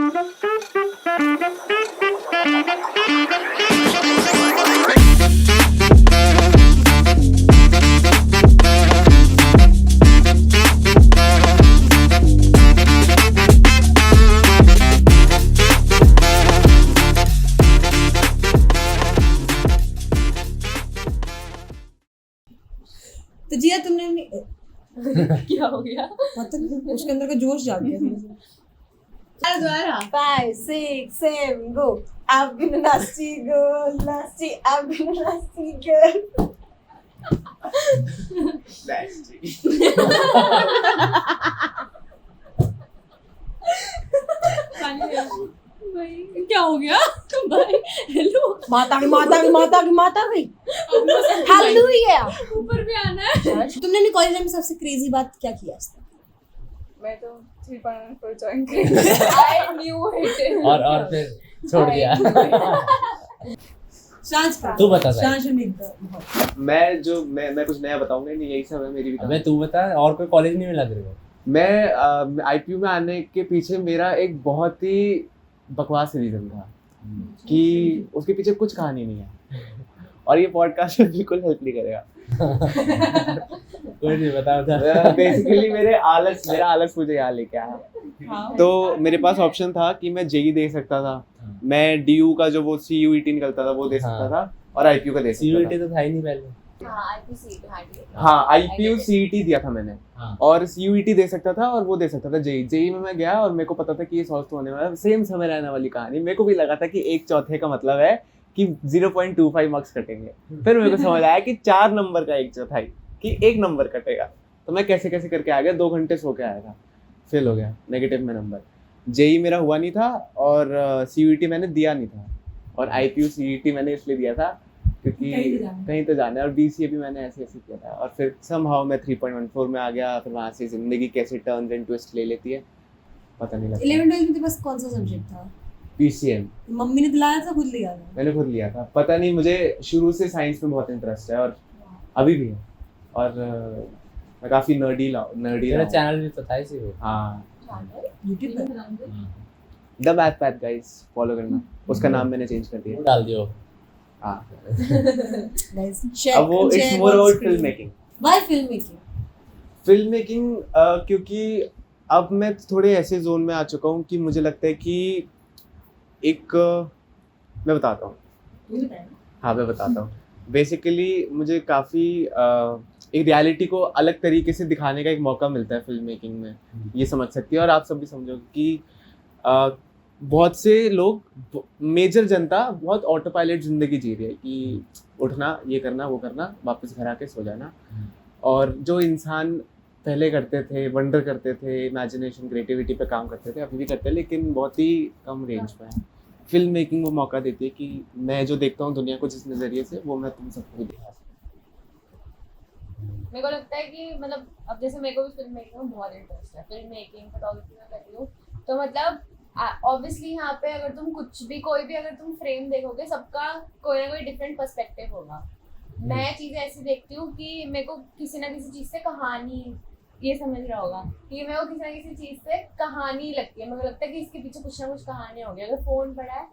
तो जिया तुमने क्या हो गया? मतलब उसके अंदर का जोश जाग गया दोबारा 5 6 7 go I'm gonna nasty girl nasty I'm gonna nasty girl भाई क्या हो गया? भाई हेलो माता की हालेलुया ऊपर भी आना है। तुमने अपने कॉलेज में सबसे क्रेजी बात क्या किया आज तक? मैं तो 3.4 ज्वाइन कर आई न्यू इट और फिर छोड़ दिया। शांत तू बता भाई। शांत नहीं मैं कुछ नया बताऊंगा नहीं, यही सब है मेरी भी अबे कहानी। तू बता, और कोई कॉलेज नहीं मिला तेरे को? मैं आईपीयू में आने के पीछे मेरा एक बहुत ही बकवास रीजन था कि उसके पीछे कुछ कहानी नहीं है और ये पॉडकास्ट में बिल्कुल हेल्प नहीं करेगा। कोई नहीं, बता। बेसिकली मेरा आलस मुझे यहाँ लेके आया। तो मेरे पास ऑप्शन था कि मैं जेई दे सकता था, मैं डीयू का जो वो सीयूईटी निकलता था वो दे सकता था और आईपीयू का दे सकता सीयूईटी था। तो था ही नहीं पहले। हाँ आईपीयू सीईटी दिया था मैंने हाँ। और सीयूईटी दे सकता था और वो दे सकता था जेई में मैं गया और मेरे को पता था कि ये सॉल्व होने वाला है, सेम समय रहने वाली कहानी। मेरे को भी लगा था कि 1/4 का मतलब है कि 0.25 मार्क्स कटेंगे। फिर मेरे को समझ आया कि 4 नंबर का 1/4 कि 1 नंबर कटेगा। तो मैं कैसे कैसे करके आ गया, 2 घंटे सो के आया था, फेल हो गया, नेगेटिव में नंबर। जेई मेरा हुआ नहीं था और सीयूईटी मैंने दिया नहीं था और आईपीयू सीईटी मैंने इसलिए दिया था क्योंकि कहीं तो जाना है और बीसीए भी मैंने ऐसे ऐसे किया था और फिर समहाउ मैं 3.14 में आ गया। फिर वहाँ से जिंदगी कैसे टर्न एंड ट्विस्ट ले लेती है पता नहीं लगता। 11 12 में तेरे पास कौन सा सब्जेक्ट था? पीसीएम मम्मी ने दिलाया था खुद लिया था? मैंने खुद लिया था, पता नहीं, मुझे शुरू से साइंस में बहुत इंटरेस्ट है और अभी भी है और मैं काफी नर्डी तेरा चैनल भी तो था इसी को। हाँ YouTube पर the math path guys follow करना, उसका नाम मैंने चेंज कर दिया। डाल दियो। हाँ गाइस अब वो it's more about film making. Why film making? क्योंकि अब मैं थोड़े ऐसे जोन में आ चुका हूँ कि मुझे लगता है कि एक मैं बताता हूँ। हाँ मैं बताता हूँ। बेसिकली मुझे काफ़ी एक रियलिटी को अलग तरीके से दिखाने का एक मौका मिलता है फिल्म मेकिंग में, ये समझ सकती है। और आप सब भी समझोगे कि बहुत से लोग, मेजर जनता बहुत ऑटो पायलट जिंदगी जी रही है कि उठना, ये करना, वो करना, वापस घर आके सो जाना। और जो इंसान पहले करते थे, वंडर करते थे, इमेजिनेशन क्रिएटिविटी पे काम करते थे, अभी भी करते हैं लेकिन बहुत ही कम रेंज पे है। फिल्म मेकिंग वो मौका देती है कि मैं जो देखता हूँ दुनिया को जिस नज़रिए से, वो मैं तुम सबको भी दिखा सकता हूँ। मेरे को लगता है कि मतलब अब जैसे मेरे को भी फिल्म मेकिंग में बहुत इंटरेस्ट है, फिल्म मेकिंग फोटोग्राफी में कर रही हूँ, तो मतलब ऑब्वियसली यहाँ पे अगर तुम कुछ भी, कोई भी अगर तुम फ्रेम देखोगे, सबका कोई ना कोई डिफरेंट पर्सपेक्टिव होगा। मैं चीज़ें ऐसी देखती हूँ कि मेरे को किसी ना किसी चीज़ से कहानी, ये समझ रहा होगा कि मेरे को किसी ना किसी चीज़ से कहानी लगती है। मेरे को लगता है कि इसके पीछे कुछ ना कुछ कहानी होगी। अगर फ़ोन पड़ा है,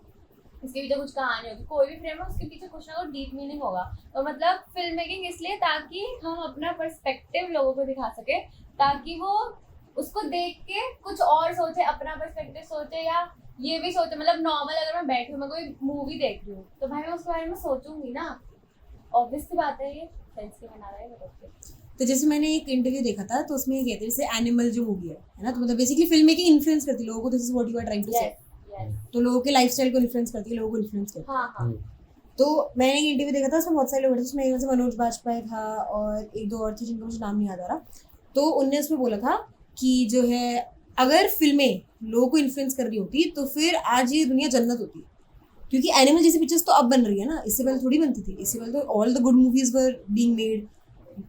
इसके पीछे कुछ कहानी होगी, कोई भी फ्रेम है उसके पीछे कुछ ना कुछ डीप मीनिंग होगा। तो मतलब फिल्म मेकिंग इसलिए ताकि हम अपना पर्सपेक्टिव लोगों को दिखा सके, ताकि वो उसको देख के कुछ और सोचे, अपना पर्सपेक्टिव सोचे, या ये भी सोचे। मतलब नॉर्मल अगर मैं बैठी हूँ, मैं कोई मूवी देख रही हूँ, तो भाई मैं उसके बारे में सोचूंगी ना, ऑब्वियस सी बात है। ये सेंस की बना रहा है। तो जैसे मैंने एक इंटरव्यू देखा था तो उसमें ये कहते हैं जैसे एनिमल जो मूवी है ना, तो मतलब बेसिकली फिल्म मेकिंग इन्फ्लुएंस करती है लोगों को। This is what you are trying to say. तो लोगों के लाइफस्टाइल को इन्फ्लुएंस करती है, लोगों को इन्फ्लुएंस करती है। हाँ। तो मैंने एक इंटरव्यू देखा था, उसमें बहुत सारे लोग थे, उसमें एक मनोज बाजपेयी था और एक दो और थे जिनका मुझे नाम नहीं याद आ रहा। तो उनने उसमें बोला था कि जो है अगर फिल्में लोगों को इन्फ्लुएंस कर रही होती तो फिर आज ये दुनिया जन्नत होती। क्योंकि एनिमल जैसी पिक्चर्स तो अब बन रही है ना, इससे पहले थोड़ी बनती थी। इससे पहले तो all the good movies were being made,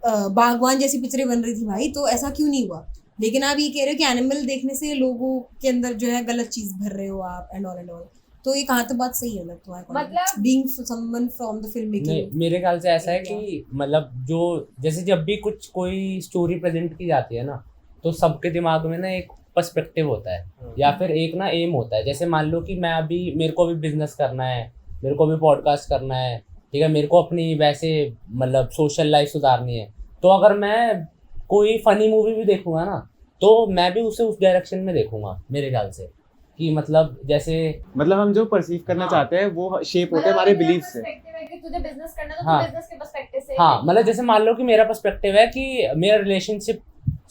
बागवान जैसी पिक्चरें बन रही थी भाई, तो ऐसा क्यों नहीं हुआ। लेकिन आप ये कह रहे हो कि एनिमल देखने से लोगों के अंदर जो है गलत चीज भर रहे हो आप एंड ऑल। तो ये कहाँ तक बात सही है मतलब being someone from the film making? मेरे ख्याल से ऐसा है कि मतलब जो जैसे जब भी कुछ कोई स्टोरी प्रेजेंट की जाती है ना, तो सबके दिमाग में ना एक पर्सपेक्टिव होता है या फिर एक ना एम होता है। जैसे मान लो कि मैं अभी मेरे को भी बिजनेस करना है, मेरे को भी पॉडकास्ट करना है, ठीक है, मेरे को अपनी वैसे मतलब सोशल लाइफ सुधारनी है, तो अगर मैं कोई फनी मूवी भी देखूंगा ना तो मैं भी उसे उस डायरेक्शन में देखूंगा मेरे ख्याल से, कि मतलब जैसे मतलब हम जो परसीव करना हाँ। चाहते हैं वो शेप होता है हमारे बिलीफ से। पर्सपेक्टिव है कि तुझे बिजनेस करना है तो हाँ। तू बिजनेस के पर्सपेक्टिव से हाँ, मतलब जैसे मान लो कि मेरा पर्सपेक्टिव है कि मेरा रिलेशनशिप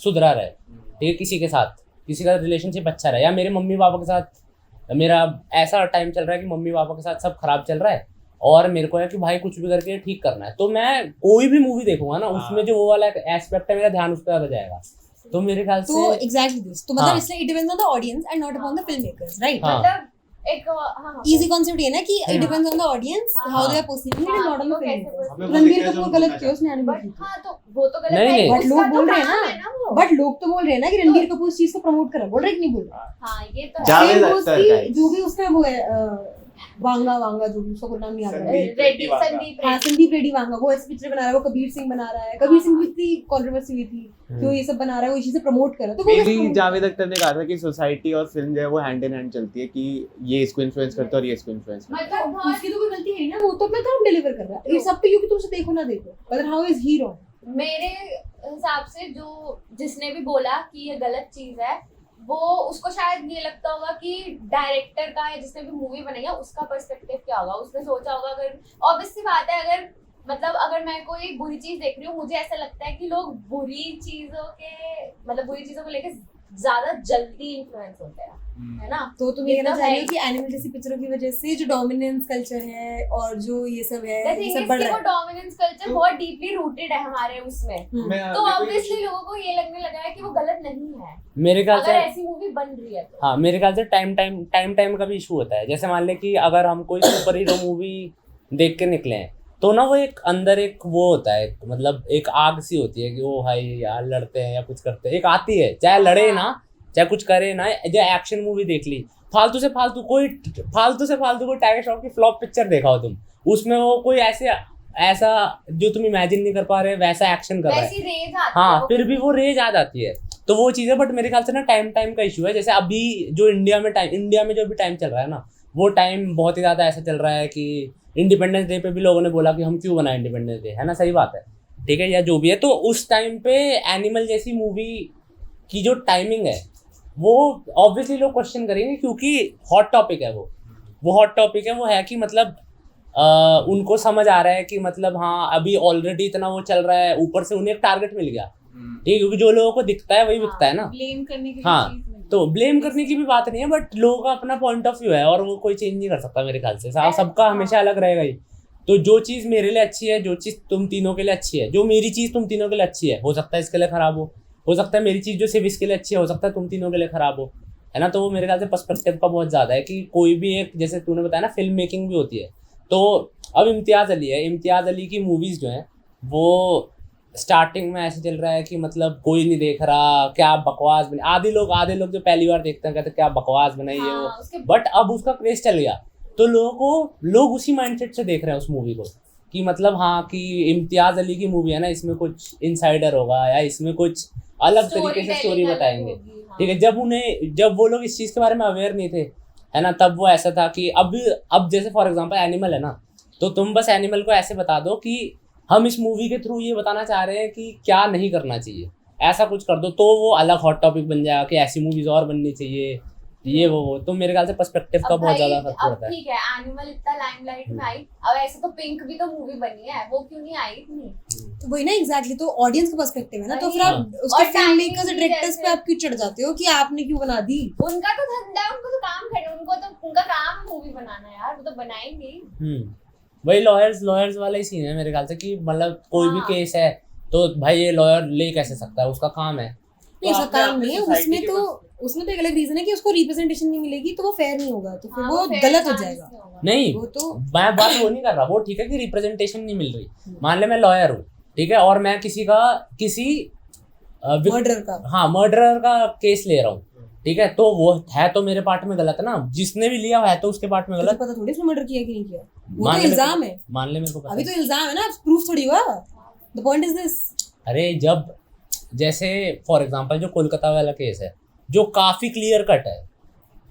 सुधरा रहे, ठीक है, किसी के साथ किसी का रिलेशनशिप अच्छा रहे, या मेरे मम्मी पापा के साथ मेरा ऐसा टाइम चल रहा है कि मम्मी पापा के साथ सब खराब चल रहा है और मेरे को है कि भाई कुछ भी करके ठीक करना है, तो मैं कोई भी मूवी देखूंगा ना उसमें जो वो वाला एस्पेक्ट है मेरा ध्यान उस पर ज्यादा जाएगा। तो मेरे ख्याल तो से एग्जैक्टली दिस, तो मतलब हाँ। इसलिए it depends on the audience and not upon the film makers, right? हाँ। मतलब एक हाँ इजी कॉन्सेप्ट ये ना कि it depends on the audience हाँ। How they are perceiving it and not on the हाँ, फिल्म कैसे मेकर्स। perceive- रणबीर कपूर गलत क्यों उसने एनिमल बट की? हाँ तो वो तो गलत नहीं, है नहीं। बट लोग उसका तो बोल रहे हैं काम ना, है वो। बट लोग तो बोल रहे हैं ना कि रणबीर कपूर इस चीज को प्रमोट कर रहा है, बोल रहे हैं कि नहीं बोल रहा? हाँ ये तो जावेद Same goes अख्तर कि guys। जो भी उसका वो है वांगा वांगा जो भी उसका कोई नाम नहीं आता है, संदीप रेड्डी वांगा। संदीप हाँ रेड्डी संदीप रेड्डी वांगा, वो ऐसे पिक्चर बना रहा है, वो कबीर सिंह बना रहा है, कबीर सिंह की इतनी कंट्रोवर्सी हुई थी कि वो ये सब बना रहा है, वो इसी से प्रमोट कर रहा है, तो वो मेरी बस जावेद अख्तर ने कहा था कि सोसाइटी और फिल्म जो है वो हैंड इन हैंड चलती है, कि ये इसको इन्फ्लुएंस करता है और ये इसको इन्फ्लुएंस करता है। मतलब बहुत उसकी तो कोई गलती है नहीं ना, वो तो अपना काम डिलीवर कर रहा है, ये सब पे क्योंकि तुम उसे देखो ना देखो, but how is he wrong? मेरे हिसाब से जो जिसने भी बोला कि ये गलत चीज है वो उसको शायद ये लगता होगा कि डायरेक्टर का या जिसने भी मूवी बनाई है उसका पर्सपेक्टिव क्या होगा, उसने सोचा होगा। अगर ऑब्वियस सी बात है, अगर मतलब अगर मैं कोई बुरी चीज देख रही हूँ, मुझे ऐसा लगता है कि लोग बुरी चीजों को लेकर ज्यादा जल्दी इन्फ्लुएंस होते हैं, है ना? तो तुम ये कहना मतलब चाह रही है- हो कि एनिमल जैसी पिक्चरों की वजह से जो डोमिनेंस कल्चर है और जो ये सब है The ये thing सब is बढ़ कि रहा वो है? डोमिनेंस कल्चर तो- बहुत डीपली रूटेड है हमारे उसमें, हम्म। तो ऑब्वियसली लोगों को ये लगने लगा है कि वो गलत नहीं है मेरे ख्याल अगर से ऐसी मूवी बन रही है तो। हाँ, मेरे ख्याल से टाइम का भी इशू होता है। जैसे मान ले कि अगर हम कोई सुपर हीरो मूवी देख के निकले हैं तो ना वो एक अंदर एक वो होता है, मतलब एक आग सी होती है कि ओ भाई यार लड़ते हैं या कुछ करते हैं, एक आती है, चाहे लड़े ना चाहे कुछ करे ना। जो एक्शन मूवी देख ली, फालतू से फालतू कोई टाइगर श्रॉफ की फ्लॉप पिक्चर देखा हो तुम, उसमें वो कोई ऐसा जो तुम इमेजिन नहीं कर पा रहे वैसा एक्शन कर रहा है, वैसी रेज आती है हाँ, वो फिर भी वो रेज आ जाती है। तो वो चीज़ है, बट मेरे ख्याल से ना टाइम का इशू है। जैसे अभी जो इंडिया में जो भी टाइम चल रहा है ना, वो टाइम बहुत ही ज़्यादा ऐसा चल रहा है कि इंडिपेंडेंस डे पे भी लोगों ने बोला कि हम क्यों बनाए इंडिपेंडेंस डे, है ना, सही बात है, ठीक है, या जो भी है। तो उस टाइम पे एनिमल जैसी मूवी की जो टाइमिंग है वो ऑब्वियसली लोग क्वेश्चन करेंगे, क्योंकि हॉट टॉपिक है वो हॉट टॉपिक है, वो है कि मतलब उनको समझ आ रहा है कि मतलब हाँ अभी ऑलरेडी इतना वो चल रहा है, ऊपर से उन्हें एक टारगेट मिल गया, ठीक है, क्योंकि जो लोगों को दिखता है वही बिकता है ना। ब्लेम करने की हाँ, चीज नहीं। तो ब्लेम करने की भी बात नहीं है, बट लोगों का अपना पॉइंट ऑफ व्यू है और वो कोई चेंज नहीं कर सकता मेरे ख्याल से, सबका हमेशा अलग रहेगा ही। तो जो चीज़ मेरे लिए अच्छी है, जो चीज़ तुम तीनों के लिए अच्छी है, जो मेरी चीज़ तुम तीनों के लिए अच्छी है, हो सकता है इसके लिए खराब हो सकता है मेरी चीज़ जो सिर्फ इसके लिए अच्छी है, हो सकता है तुम तीनों के लिए खराब हो, है ना। तो वो मेरे ख्याल से पर्सपेक्टिव का बहुत ज़्यादा है कि कोई भी एक, जैसे तूने बताया ना फिल्म मेकिंग भी होती है, तो अब इम्तियाज़ अली की मूवीज़ जो हैं वो स्टार्टिंग में ऐसे चल रहा है कि मतलब कोई नहीं देख रहा, क्या बकवास बनी, आधे लोग जो पहली बार देखते हैं कहते हैं क्या बकवास बनाई है वो, हाँ, उसके बट अब उसका क्रेज चल गया तो लोग उसी माइंडसेट से देख रहे हैं उस मूवी को कि मतलब हाँ कि इम्तियाज़ अली की मूवी है ना, इसमें कुछ इनसाइडर होगा या इसमें कुछ अलग तरीके से स्टोरी बताएंगे, हाँ। ठीक है। जब वो लोग इस चीज़ के बारे में अवेयर नहीं थे, है ना, तब वो ऐसा था कि अब जैसे फॉर एग्जांपल एनिमल है ना, तो तुम बस एनिमल को ऐसे बता दो कि हम इस मूवी के थ्रू ये बताना चाह रहे हैं कि क्या नहीं करना चाहिए, ऐसा कुछ कर दो, तो वो अलग हॉट टॉपिक बन जाएगा कि ऐसी मूवीज और बननी चाहिए, ये वो। तो मेरे ख्याल से पर्सपेक्टिव का अब बहुत भाई, ज़्यादा फर्क अब पड़ता है। ठीक है, एनिमल इतना लाइमलाइट में आई, अब ऐसे तो पिंक भी तो मूवी बनी है, वो क्यों नहीं आई इतनी? तो वही ना एग्जैक्टली, तो ऑडियंस का पर्सपेक्टिव है ना, तो फिर हाँ। आप उसके और फिल्म timing मेकर्स भी डायरेक्टर्स जैसे- पे आप क्यों चढ़ जाते हो कि आपने क्यों बना दी? उनका तो धंधा है, उनको तो काम करना, उनका काम है मूवी बनाना यार, वो तो बनाएंगे ही। वही लॉयर्स वाला ही सीन है मेरे ख्याल से कि मतलब कोई भी हाँ। केस है तो भाई ये लॉयर ले कैसे सकता है, उसका काम है। नहीं, उसका आपने काम अपनी नहीं है, society उसमें के तो एक अलग रीजन है कि उसको रिप्रेजेंटेशन नहीं मिलेगी तो वो फेयर नहीं होगा, तो फिर हाँ, वो fair गलत हो chance जाएगा। नहीं होगा। नहीं, वो तो मैं बात वो नहीं कर रहा, वो ठीक है कि रिप्रेजेंटेशन नहीं मिल रही, मान ले मैं लॉयर हूँ, ठीक है, और मैं किसी मर्डर का मर्डरर का केस ले रहा हूँ, ठीक है, तो वो है तो मेरे पार्ट में गलत है ना, जिसने भी लिया है तो उसके पार्ट में तुझे गलत। पता थोड़ी उसने मर्डर किया कि नहीं किया, वो मान तो ले मेरे को- इल्जाम है, मान ले मेरे को पता अभी है। तो इल्जाम है ना, प्रूफ थोड़ी हुआ। The point is this. अरे जब जैसे फॉर एग्जांपल जो कोलकाता वाला केस है, जो काफी क्लियर कट है,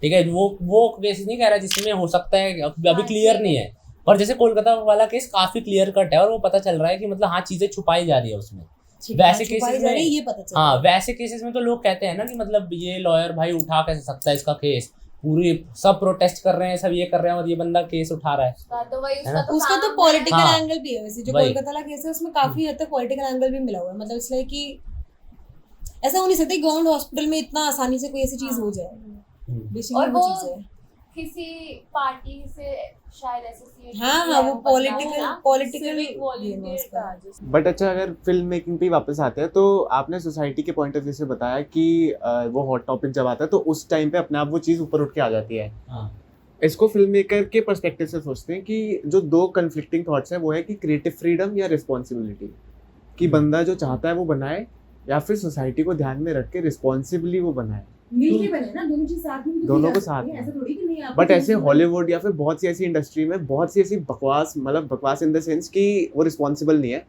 ठीक है, वो केस नहीं कह रहा जिसमें हो सकता है अभी क्लियर नहीं है, पर जैसे कोलकाता वाला केस काफी क्लियर कट है और वो पता चल रहा है कि मतलब हाँ चीजें छुपाई जा रही है उसमें। वैसे केसेस में ये पता चल हाँ वैसे केसेस में तो लोग कहते हैं ना कि मतलब ये लॉयर भाई उठा कैसे सकता है इसका केस, पूरी सब प्रोटेस्ट कर रहे हैं, सब ये कर रहे हैं और ये बंदा केस उठा रहा है। तो वही उसका तो पॉलिटिकल हाँ, एंगल भी है वैसे, जो वही। कोलकाता वाला केस है उसमें काफी हद तक पॉलिटिकल एंगल भी मिला हुआ है। मतलब इसलिए कि ऐसा हो नहीं सकता गवर्नमेंट हॉस्पिटल में इतना आसानी से कोई ऐसी चीज हो जाए, बेसिकली और वो वो चीज है। किसी पार्टी से शायद एसोसिएट, हाँ वो पॉलिटिकल बट अच्छा, अगर फिल्म मेकिंग पे वापस आते हैं तो आपने सोसाइटी के पॉइंट ऑफ व्यू से बताया कि वो हॉट टॉपिक जब आता है तो उस टाइम पे अपने आप वो चीज़ ऊपर उठ के आ जाती है। हाँ। इसको फिल्म मेकर के पर्सपेक्टिव से सोचते हैं कि जो दो कन्फ्लिक्टिंग थॉट्स हैं वो है कि क्रिएटिव फ्रीडम या रिस्पॉन्सिबिलिटी, कि बंदा जो चाहता है वो बनाए या फिर सोसाइटी को ध्यान में रख के रिस्पॉन्सिबली वो बनाए। मिलके बने ना, दोनों चीज साथ में, दोनों को साथ में। ऐसा थोड़ी कि नहीं आप बट ऐसे हॉलीवुड या फिर बहुत सी ऐसी इंडस्ट्री में बहुत सी ऐसी बकवास, मतलब बकवास इन द सेंस कि वो रिस्पॉन्सिबल नहीं है,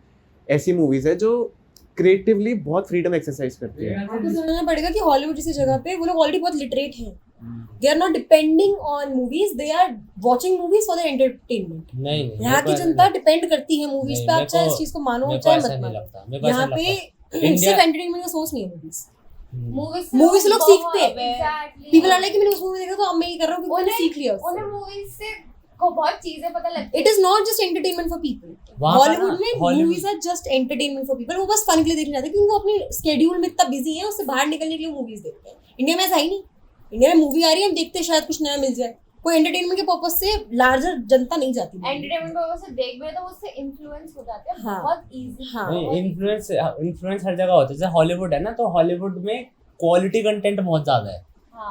ऐसी मूवीज है जो क्रिएटिवली बहुत फ्रीडम एक्सरसाइज करती है। आपको समझना पड़ेगा कि हॉलीवुड जैसी जगह पे वो लोग ऑलरेडी बहुत लिटरेट हैं, they are not depending on movies, they are watching movies for the entertainment. नहीं यहाँ की जनता डिपेंड करती है मूवीज पे, आप चाहे इस चीज को मानो चाहे मत मानो। यहाँ पे सिर्फ एंटरटेनमेंट का सोर्स नहीं है मूवीज। मूवी से लोग सीखते हैं, पीपल आर लाइक मैंने उस मूवी देखा तो अब मैं ये कर रहा हूँ क्योंकि मैंने सीख लिया उससे। उन्हें मूवीज से को बहुत चीजें पता लगती it is not just entertainment for people. Hollywood में movies are just entertainment for people, वो बस फन के लिए देखने जाते हैं क्योंकि वो अपने स्केड्यूल में इतना बिजी है, उससे बाहर निकलने के लिए मूवीज देखते हैं। इंडिया में ऐसा ही नहीं, इंडिया में मूवी आ रही है हम देखते हैं शायद कुछ नया मिल जाए, कोई एंटरटेनमेंट के पर्पस से लार्जर जनता नहीं जाती। एंटरटेनमेंट पर्पस से देख भी तो उससे इन्फ्लुएंस हो जाते हैं बहुत इजी। नहीं, इन्फ्लुएंस हर जगह होता है। जैसे हॉलीवुड है ना, तो हॉलीवुड में क्वालिटी कंटेंट बहुत ज्यादा है।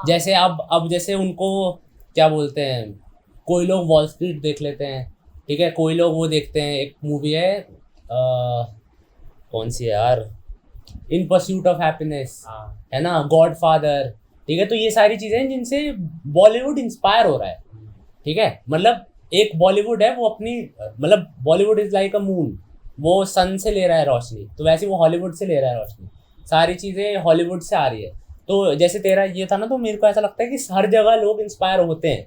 जैसे अब जैसे उनको क्या बोलते हैं, कोई लोग वॉल स्ट्रीट देख लेते हैं, ठीक है, कोई लोग वो देखते हैं, एक मूवी है कौन सी है यार, इन परस्यूट ऑफ हैप्पीनेस, है ना, गॉड फादर, ठीक है। तो ये सारी चीजें हैं जिनसे बॉलीवुड इंस्पायर हो रहा है, ठीक है। मतलब एक बॉलीवुड है वो अपनी, मतलब Bollywood is like a moon, वो सन से ले रहा है रोशनी, तो वैसे वो हॉलीवुड से ले रहा है रोशनी, सारी चीजें हॉलीवुड से आ रही है। तो जैसे तेरा ये था ना, तो मेरे को ऐसा लगता है कि हर जगह लोग इंस्पायर होते हैं,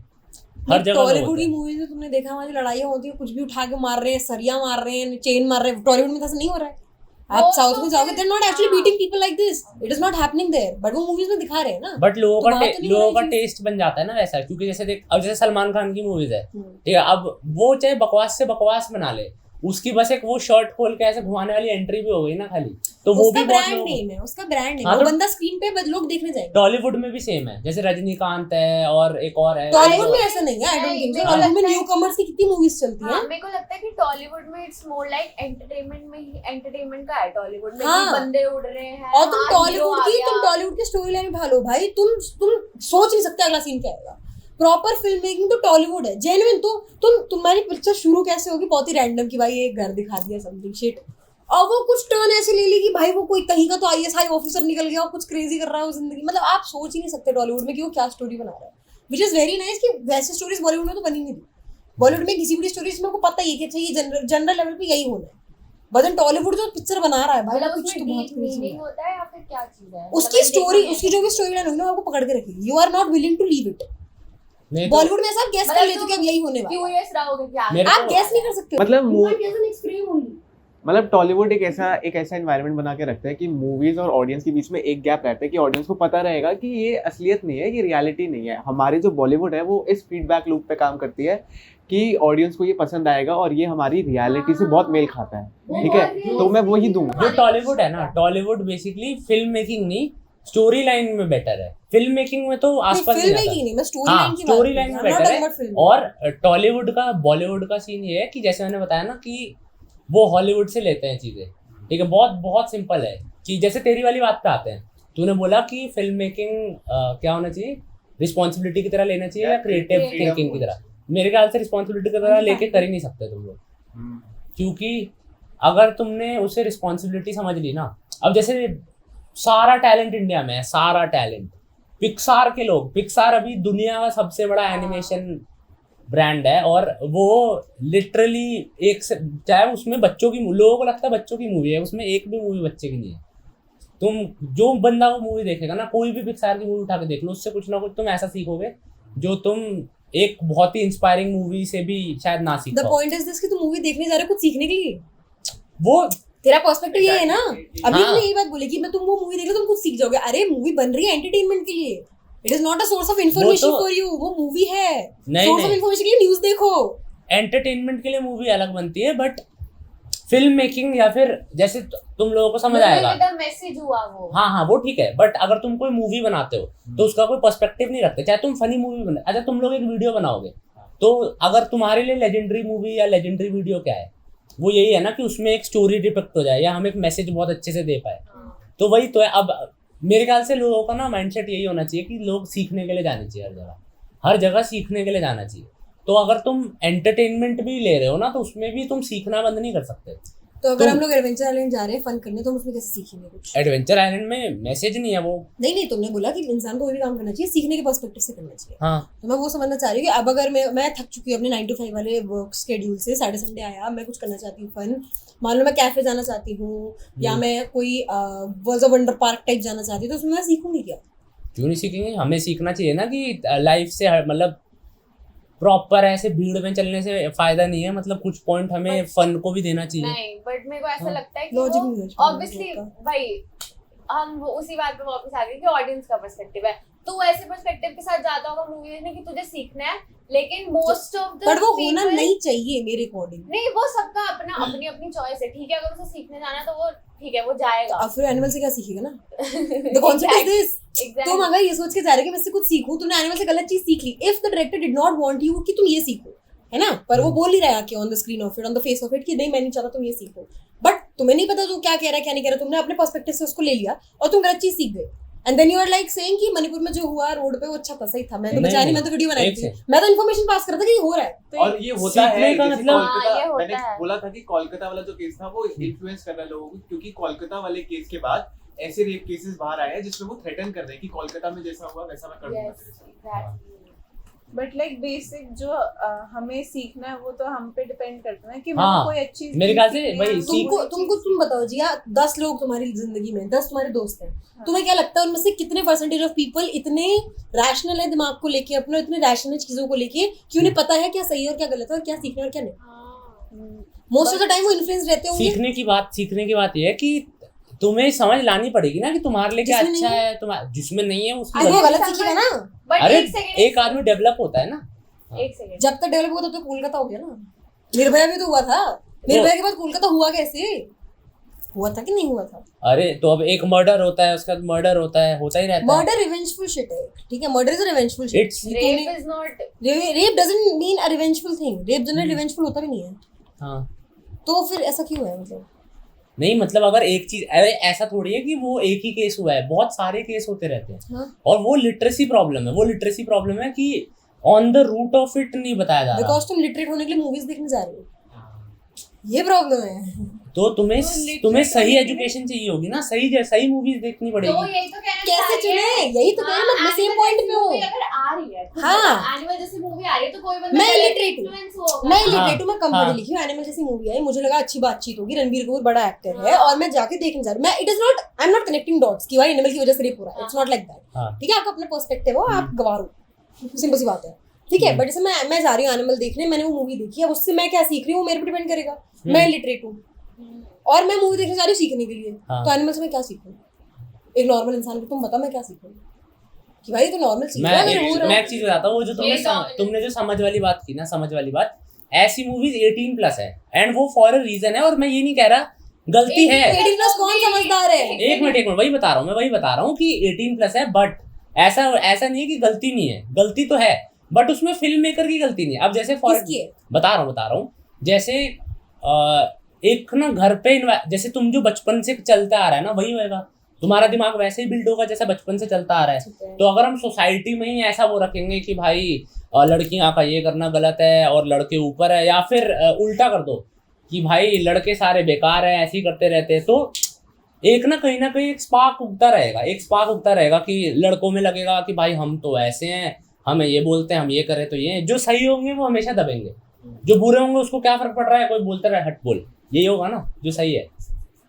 हर जगह। टॉलीवुड की मूवीज में तुमने देखा वहाँ जो लड़ाइयाँ होती है, कुछ भी उठा के मार रहे हैं, सरिया मार रहे हैं, चेन मार रहे हैं, टॉलीवुड में ऐसा नहीं हो रहा है। आप साउथ में जाओगे, they're not actually beating people like this, it is not happening there, but वो मूवीज में दिखा रहे हैं ना। बट लोगों का टेस्ट बन जाता है ना वैसा, क्योंकि जैसे देख, अब जैसे सलमान खान की मूवीज है, ठीक है, अब वो चाहे बकवास से बकवास बना ले, उसकी बस एक वो शर्ट खोल के ऐसे घुमाने वाली एंट्री भी हो गई ना खाली, तो वो भी बहुत ब्रांड नेम है, उसका ब्रांड नेम, हाँ, वो तो बंदा स्क्रीन पे लोग देखने जाएंगे। टॉलीवुड में भी सेम है, जैसे रजनीकांत है और एक और है। टॉलीवुड में ऐसा नहीं है, I don't think so. Tollywood में न्यू कमर्स की कितनी मूवीज चलती हैं। मेरे को लगता है कि टॉलीवुड में इट्स मोर लाइक एंटरटेनमेंट में ही, एंटरटेनमेंट का है टॉलीवुड में, हाँ। बंदे उड़ रहे हैं और तुम टॉलीवुड की स्टोरी लाइन भालो भाई, तुम सोच नहीं सकते अगला सीन क्या आएगा। प्रॉपर फिल्म मेकिंग तो टॉलीवुड है, जेन्युइन। तो तुम्हारी पिक्चर शुरू कैसे होगी, बहुत ही रैंडम कि भाई एक घर दिखा दिया समथिंग शिट, और वो कुछ टर्न ऐसे ले ली कि भाई वो कोई कहीं का तो ISI ऑफिसर निकल गया और कुछ क्रेजी कर रहा है जिंदगी। मतलब आप सोच ही नहीं सकते टॉलीवुड में कि वो क्या स्टोरी बना रहा है, विच इज वेरी नाइस कि वैसे स्टोरीज बॉलीवुड में तो बनी नहीं थी। बॉलीवुड में किसी भी स्टोरीज में आपको पता ही है कि अच्छा ये जनरल लेवल पे यही होना है, बट टॉलीवुड जो पिक्चर बना रहा है भाई, मतलब कुछ तो बहुत क्रेजी है। होता है या फिर क्या चीज है उसकी स्टोरी, उसकी जो भी स्टोरी लाइन होगी ना, आपको पकड़ के रखेगी। You are not willing to leave it. Bollywood में ऐसा आप गेस कर लेते हो कि अब यही होने वाला है, क्यूरियस रहोगे क्या, आप गेस नहीं कर सकते। मतलब टॉलीवुड एक ऐसा एनवायरनमेंट बना के रखता है कि मूवीज और ऑडियंस के बीच में एक गैप रहता है कि ऑडियंस को पता रहेगा कि ये असलियत नहीं है, ये रियलिटी नहीं है। हमारी जो बॉलीवुड है वो इस फीडबैक लूप पे काम करती है कि ऑडियंस को ये पसंद आएगा और ये हमारी रियलिटी से बहुत मेल खाता है, ठीक है, तो मैं वही दूंगा। जो टॉलीवुड है ना, टॉलीवुड बेसिकली फिल्म मेकिंग नहीं, स्टोरी लाइन में बेटर है। फिल्म मेकिंग में तो आसपास फिल्म मेकिंग नहीं, मैं स्टोरी लाइन में बेटर है। और टॉलीवुड का बॉलीवुड का सीन ये है कि जैसे मैंने बताया ना कि वो हॉलीवुड से लेते हैं चीजें, ठीक है। बहुत बहुत सिंपल है कि जैसे तेरी वाली बात पे आते हैं, तूने बोला कि फिल्म मेकिंग क्या होना चाहिए, रिस्पॉन्सिबिलिटी की तरह लेना चाहिए या क्रिएटिव थिंकिंग की तरह। मेरे ख्याल से रिस्पॉन्सिबिलिटी की तरह लेके कर ही नहीं सकते तुम लोग, क्योंकि अगर तुमने उसे रिस्पॉन्सिबिलिटी समझ ली ना, अब जैसे सारा टैलेंट इंडिया में है, सारा टैलेंट पिक्सार के लोग, पिक्सार अभी दुनिया का सबसे बड़ा एनिमेशन ब्रांड है, और वो लिटरली एक से, चाहे उसमें बच्चों की, लोगों को लगता है बच्चों की मूवी है, उसमें एक भी मूवी बच्चे की नहीं है, तुम जो बंदा वो मूवी देखेगा ना, कोई भी पिक्सार की मूवी उठा के देख लो, उससे कुछ ना कुछ तुम ऐसा सीखोगे जो तुम एक बहुत ही इंस्पायरिंग मूवी से भी शायद ना सीख द पाओ। पॉइंट इज दिस कि तुम मूवी देखने जा रहे हो कुछ सीखने के लिए, वो तेरा पर्सपेक्टिव ये है ना। अभी हाँ। तुमने यही बात बोली कि मैं तुम वो मूवी देख लो तुम कुछ सीख जाओगे, अरे मूवी बन रही है एंटरटेनमेंट के लिए, it is not a source of information तो- फॉर यू, वो मूवी है, नहीं, सोर्स ऑफ नहीं। इन्फॉर्मेशन के लिए न्यूज़ देखो। एंटरटेनमेंट के लिए मूवी अलग बनती है, बट फिल्म मेकिंग या फिर जैसे तुम लोगों को समझ आएगा, मैसेज हुआ वो। हाँ वो ठीक है, बट अगर तुम कोई मूवी बनाते हो तो उसका कोई पर्सपेक्टिव नहीं रखते, चाहे तुम फनी मूवी बना, अच्छा तुम लोग एक वीडियो बनाओगे तो अगर तुम्हारे लिए लेजेंडरी मूवी या लेजेंडरी वीडियो क्या है, वो यही है ना कि उसमें एक स्टोरी डिपिक्ट हो जाए या हम एक मैसेज बहुत अच्छे से दे पाए। तो वही तो है। अब मेरे ख्याल से लोगों का ना माइंडसेट यही होना चाहिए कि लोग सीखने के लिए जाने चाहिए, हर जगह सीखने के लिए जाना चाहिए। तो अगर तुम एंटरटेनमेंट भी ले रहे हो ना, तो उसमें भी तुम सीखना बंद नहीं कर सकते। तो अगर हम लोग एडवेंचर आइलैंड जा रहे हैं फन करने, तो हम उसमें कैसे सीखेंगे कुछ? एडवेंचर आइलैंड में मैसेज नहीं है वो। नहीं, तुमने बोला कि इंसान को कोई भी काम करना चाहिए सीखने के पर्सपेक्टिव से करना चाहिए। हाँ तो मैं वो समझना चाह रही हूँ कि अब अगर मैं थक चुकी हूँ अपने 9 to 5 वाले वर्क शेड्यूल से, सैटरडे संडे आया, मैं कुछ करना चाहती हूँ फन, मान लो मैं कैफे जाना चाहती हूँ या मैं कोई world of wonder park type जाना चाहती हूँ, तो उसमें मैं सीखूंगी क्या? क्यों नहीं सीखेंगे, हमें सीखना चाहिए ना कि लाइफ से मतलब प्रॉपर ऐसे भीड़ में चलने से फायदा नहीं है, मतलब कुछ पॉइंट हमें फन को भी देना चाहिए। नहीं, बट मेरे को ऐसा हाँ। लगता है कि Logic वो नहीं है, ऑब्वियसली भाई हम वो उसी बात पे वापस आ गए कि ऑडियंस का पर्सपेक्टिव है। तो ऐसे पर्सपेक्टिव के साथ जाता होगा मूवी देखने कि तुझे सीखना है, लेकिन मोस्ट ऑफ द बट वो होना नहीं चाहिए मेरे अकॉर्डिंग। नहीं, वो सबका अपना अपनी अपनी चॉइस है, ठीक है। अगर उसे सीखने जाना है तो वो ठीक है, वो जाएगा। अब फिर एनिमल से क्या सीखेगा ना? द कॉन्सेप्ट इज दिस, तुम अगर ये सोच के जा रहे हो कि मैं इससे कुछ सीखूं, तुमने एनिमल से गलत चीज सीख ली। If the director did not want you कि तुम ये सीखो, है ना, पर वो बोल ही रहा है कि on the screen of it, on the face of it कि नहीं मैं नहीं चाहता तुम ये सीखो, बट तुम्हें नहीं पता तू क्या कह रहा है क्या नहीं कह रहा, तुमने अपने पर्सपेक्टिव से उसको ले लिया और तुम गलत चीज सीख गए। And then you are like saying कि मणिपुर में जो हुआ रोड पे वो अच्छा था, सही था, मैं तो नहीं, बेचारी, मैं तो वीडियो बनाई एक थी, से। मैं तो इन्फॉर्मेशन पास कर रहा था कि ये हो रहा है। और ये होता है सीखने का जैसे मतलब- हाँ, ये कोलकाता, होता मैंने है। बोला था कि कोलकाता वाला जो केस था वो इन्फ्लुएंस कर रहा है लोगों को, क्योंकि कोलकाता वाले केस के बाद ऐसे रेप केसेस बाहर आए हैं जिसमें वो थ्रेटन कर रहे हैं कि कोलकाता में जैसा हुआ वैसा मैं कर दूंगा तेरे साथ। बट लाइक बेसिक जो हमें सीखना है वो तो हम पे डिपेंड करता है कि हाँ, हम कोई अच्छी मेरे ख्याल से सीखनी भाई है, तुम बताओ जी, 10 लोग तुम्हारी जिंदगी में, 10 तुम्हारे दोस्त हैं, तुम्हें क्या लगता है उनमें से कितने परसेंटेज ऑफ पीपल इतने रैशनल है दिमाग को लेके, अपने इतने रैशनल चीजों को लेके कि उन्हें पता है क्या सही है और क्या गलत है और क्या सीखना है और क्या नहीं? मोस्ट ऑफ द टाइम वो इन्फ्लुएंस रहते होंगे। सीखने की बात ये है कि तुम्हें समझ लानी पड़ेगी ना कि तुम्हारे लिए क्या जिसमें अच्छा नहीं है, तुम्हारा जिसमें नहीं है उसकी वो गलती- गलत सीखेगा ना। बट अरे एक सेकंड, एक आदमी डेवलप होता है ना। एक सेकंड, जब तक डेवलप हुआ तब तक कोलकाता हो गया ना। निर्भया भी तो हुआ था, निर्भया के बाद कोलकाता हुआ कैसे? हुआ था कि नहीं हुआ था? अरे तो अब एक मर्डर होता है, उसके बाद मर्डर होता है, होता ही रहता है। मर्डर रिवेंजफुल शिट है, ठीक है, murder is a revengeful shit. It's- rape is not, rape doesn't mean a revengeful thing, rape generally revengeful होता भी नहीं है, हाँ तो फिर ऐसा क्यों है? मतलब नहीं, मतलब अगर एक चीज, अरे ऐसा थोड़ी है कि वो एक ही केस हुआ है, बहुत सारे केस होते रहते हैं। हाँ, और वो लिटरेसी प्रॉब्लम है, कि on the root of it नहीं बताया जा रहा। बिकॉज तुम लिटरेट होने के लिए मूवीज देखने जा रहे हो, ये प्रॉब्लम है। तो तुम्हें literate सही होने के एजुकेशन चाहिए होगी ना, सही मूवीज देखनी तो पड़ेगी। यही तो कहना कैसे चाह रही चुने? है। यही तो कह रही हूँ, मैं सेम पॉइंट पे हूँ। मूवी अगर आ रही है, हाँ। एनिमल जैसी मूवी आ रही है तो कोई बंदा मैं पहले illiterate हूँ। influence होगा। मैं हाँ, इलिटरेट हूँ, मैं कम हाँ। पढ़ी लिखी हूँ, एनिमल जैसी मूवी आई, मुझे लगा अच्छी बातचीत होगी, रणबीर कपूर बड़ा एक्टर है, हाँ। और मैं जाके देखने जा रही हूँ। मैं it is not, I am not connecting dots कि भाई एनिमल की वजह से रेप हो रहा है, इट्स नॉट लाइक दैट, हाँ। ठीक है, आपका अपना पर्सपेक्टिव हो, आप गवारो, सिंपल सी बात है, ठीक है। बट जैसे मैं जा रही हूँ एनिमल देखने, मैंने वो मूवी देखी, अब उससे मैं क्या सीख रही हूँ मेरे पे डिपेंड करेगा। मैं इलिटरेट हूँ और मैं मूवी देखने जा रही हूँ सीखने के लिए, हाँ। तो एनिमल से मैं क्या सीखूँ? एक नॉर्मल इंसान को तुम बता मैं क्या सीखूँ कि भाई तो नॉर्मल सीख रहा है, अगर हो रहा मैं है। एक चीज बताता हूँ, वो जो तुमने जो समझ वाली बात की ना, समझ वाली बात, ऐसी मूवीज 18+ है एंड वो फॉर अ रीजन है, और मैं ये नहीं कह रहा गलती है। 18+ कौन समझदार है? एक मिनट वही बता रहा हूँ कि 18+ है, बट ऐसा नहीं है कि गलती नहीं है, गलती तो है, बट उसमें फिल्म मेकर की गलती नहीं है। अब जैसे किसकी है? बता रहा हूँ जैसे एक ना घर पे जैसे तुम जो बचपन से चलता आ रहा है ना, वही होएगा, तुम्हारा दिमाग वैसे ही बिल्ड होगा जैसा बचपन से चलता आ रहा है। तो अगर हम सोसाइटी में ही ऐसा वो रखेंगे कि भाई लड़कियां का ये करना गलत है और लड़के ऊपर है, या फिर उल्टा कर दो कि भाई लड़के सारे बेकार है, ऐसे ही करते रहते हैं, तो एक ना कहीं एक स्पार्क उगता रहेगा कि लड़कों में लगेगा कि भाई हम तो ऐसे हैं, हमें ये बोलते हैं, हम ये करें तो ये, जो सही होंगे वो हमेशा दबेंगे, जो बुरे होंगे उसको क्या फर्क पड़ रहा है, कोई बोलता रहे हट बोल, यही होगा ना जो सही है,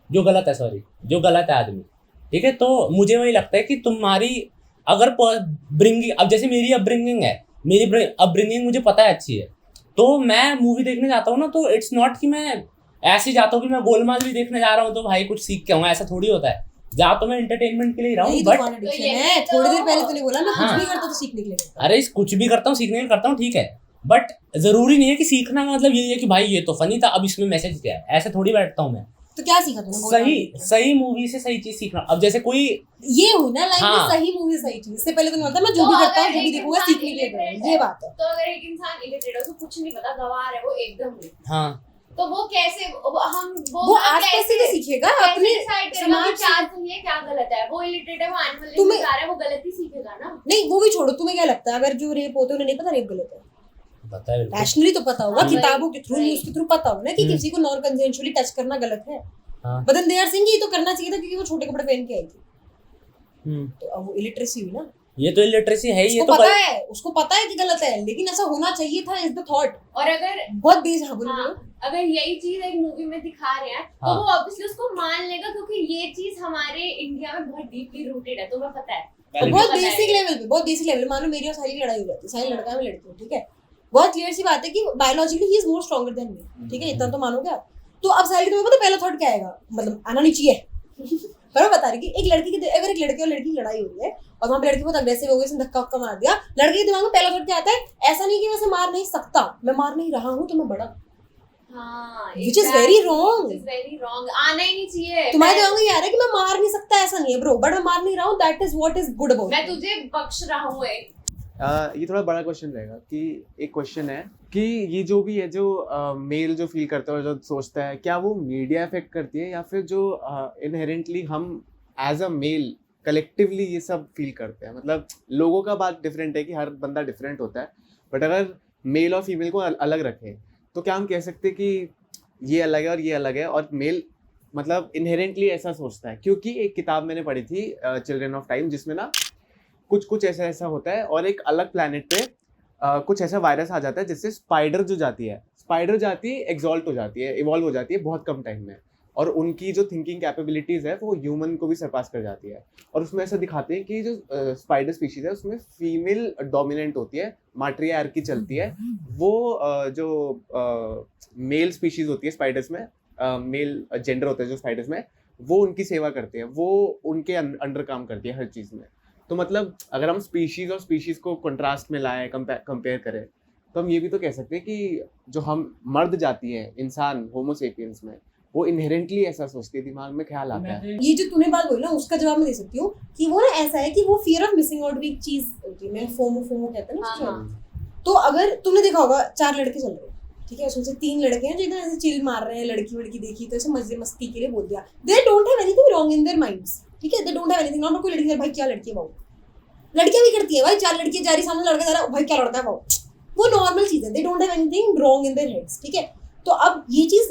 जो गलत है आदमी। ठीक है, तो मुझे वही लगता है कि तुम्हारी अगर ब्रिंगिंग, अब जैसे मेरी अपब्रिंगिंग है, मेरी अपब्रिंगिंग मुझे पता है अच्छी है, तो मैं मूवी देखने जाता हूँ ना, तो इट्स नॉट कि मैं ऐसे जाता हूँ कि मैं गोलमाल भी देखने जा रहा हूँ तो भाई कुछ सीख के आऊंगा, ऐसा थोड़ी होता है। जा तो मैं एंटरटेनमेंट के लिए रहा हूँ, यही तो बट तुम्हारा addiction यही है। तो- थोड़ी देर पहले तूने बोला मैं कुछ हाँ। भी करता तो सीखने के लिए करता। अरे कुछ भी करता हूँ, सीखने के लिए करता हूँ, ठीक है, बट जरूरी नहीं है कि सीखना का मतलब यही है कि भाई ये तो फनी था, अब इसमें मैसेज क्या है, ऐसे थोड़ी बैठता हूँ मैं। तो क्या सीखा तूने गोलमाल सही देख के? सही मूवी से सही चीज सीखना। अब जैसे कोई ये हुई ना लाइफ में हाँ। सही मूवी सही चीज। इससे पहले तूने बोलता मैं जो तो भी करता हूँ अगर जो भी एक देखूंगा इंसान सीखने के लिए illiterate करूंगा, ये बात है। तो अगर एक इंसान इलिटरेट है, उसको कुछ नहीं पता, गंवार है वो एकदम भी, हाँ तो वो कैसे हम वो आसपास से तो सीखेगा अपने डिसाइड करेगा समाज कि क्या सही है क्या गलत है। वो इलिटरेट है, वो एनिमल तुम्हें- जा रहा है, वो गलत ही सीखेगा ना। नहीं वो भी छोड़ो, तुम्हें क्या लगता है अगर जो रेप होते हैं उन्हें नहीं पता रेप गलत है? पता है बिल्कुल। रैशनली तो पता होगा, हाँ, किताबों के थ्रू वही। न्यूज़ के थ्रू पता होगा ना कि हम्म। किसी को नॉन कंसेंशुअली टच करना गलत है। हाँ। But then they are saying ये तो करना चाहिए था क्योंकि वो छोटे कपड़े पहन के आई थी। हम्म, तो अब वो इलिटरेसी हुई ना। ये तो इलिटरेसी है ही, ये उसको तो पता है, उसको पता है कि गलत है, लेकिन ऐसा होना चाहिए था इज द थॉट। और अगर बहुत बेस है बोलो हाँ, बोलो। अगर यही चीज एक मूवी में दिखा रहे हैं तो हाँ। वो ऑब्वियसली उसको मान लेगा, क्योंकि ये चीज हमारे इंडिया में बहुत डीपली रूटेड है, तुम्हें पता है। और बहुत पता है। बेसिक लेवल पे, बहुत बेसिक लेवल, मान लो मेरी और सारी की लड़ाई हो जाती है, सारी लड़का है मैं लड़की हूँ, ठीक है, बहुत क्लियर सी बात है कि biologically he is more stronger than me, ठीक है, इतना तो मानोगे आप। तो अब सारी तुम्हें पता पहला थॉट क्या आएगा, मतलब आना नहीं चाहिए पर मैं बता रही कि एक लड़की की अगर एक लड़के और लड़की की लड़ाई हो रही है और वहाँ पे लड़की बहुत अग्रेसिव हो गई, उसने धक्का वक्का मार दिया, लड़के के दिमाग में पहला थॉट क्या आता है, ऐसा नहीं कि मैं उसे मार नहीं सकता, मैं मार नहीं रहा हूँ तो मैं बड़ा, हाँ, Which is very wrong. Which is very wrong. आना ही नहीं चाहिए। तुम्हारे मैं- दिमाग में ये आ रहा है कि मैं मार नहीं सकता, ऐसा नहीं है ब्रो, बट मैं मार नहीं रहा हूँ, that is what is good about. मैं तुझे बख्श रहा हूँ एक। ये थोड़ा बड़ा क्वेश्चन रहेगा कि एक क्वेश्चन है कि ये जो भी है, जो मेल जो फील करता है और जो सोचता है, क्या वो मीडिया इफेक्ट करती है या फिर जो इनहेरेंटली हम एज अ मेल कलेक्टिवली ये सब फील करते हैं? मतलब लोगों का बात डिफरेंट है कि हर बंदा डिफरेंट होता है, बट अगर मेल और फीमेल को अलग रखें तो क्या हम कह सकते हैं कि ये अलग है और ये अलग है, और मेल मतलब इनहेरेंटली ऐसा सोचता है? क्योंकि एक किताब मैंने पढ़ी थी चिल्ड्रन ऑफ टाइम, जिसमें ना कुछ ऐसा होता है और एक अलग प्लैनेट पे कुछ ऐसा वायरस आ जाता है जिससे स्पाइडर जाती है एग्जॉल्ट हो जाती है, इवॉल्व हो जाती है बहुत कम टाइम में, और उनकी जो थिंकिंग कैपेबिलिटीज है वो ह्यूमन को भी सरपास कर जाती है। और उसमें ऐसा दिखाते हैं कि जो स्पाइडर स्पीशीज है उसमें फीमेल डोमिनेंट होती है, माट्रियार्की चलती है, वो जो मेल स्पीशीज होती है स्पाइडर्स में, मेल जेंडर होता है जो स्पाइडर्स में, वो उनकी सेवा करते हैं, वो उनके अंडर काम करती है हर चीज़ में। तो मतलब अगर हम स्पीशीज और स्पीशीज को कंट्रास्ट में लाएं, कंपेयर करें, तो हम ये भी तो कह सकते हैं कि जो हम मर्द जाती है इंसान होमोसेपियंस में, वो इनहेरेंटली ऐसा सोचती है, दिमाग में ख्याल आता है। ये जो तूने बात बोली ना उसका जवाब मैं दे सकती हूँ कि वो ना ऐसा है कि वो फियर ऑफ मिसिंग आउट भी एक चीज होती है, मैं फोमो कहते हैं ना हाँ, उसको। हाँ। तो अगर तुमने देखा होगा 4 लड़के चल रहे हैं, ठीक है, उसमें से 3 लड़के हैं जो एकदम ऐसे चिल मार रहे हैं, लड़की देखी तो ऐसे मजे मस्ती के लिए बोल दिया, they don't have anything wrong in their minds, ठीक है, they don't have anything wrong. कोई लड़की भाई क्या लड़की है बाबू, लड़कियां भी करती है भाई, 4 लड़कियां जा रही, सामने लड़का जा रहा है, भाई क्या लड़का है बाबू, वो नॉर्मल चीज है, they don't have anything wrong in their heads, ठीक है। तो अब ये चीज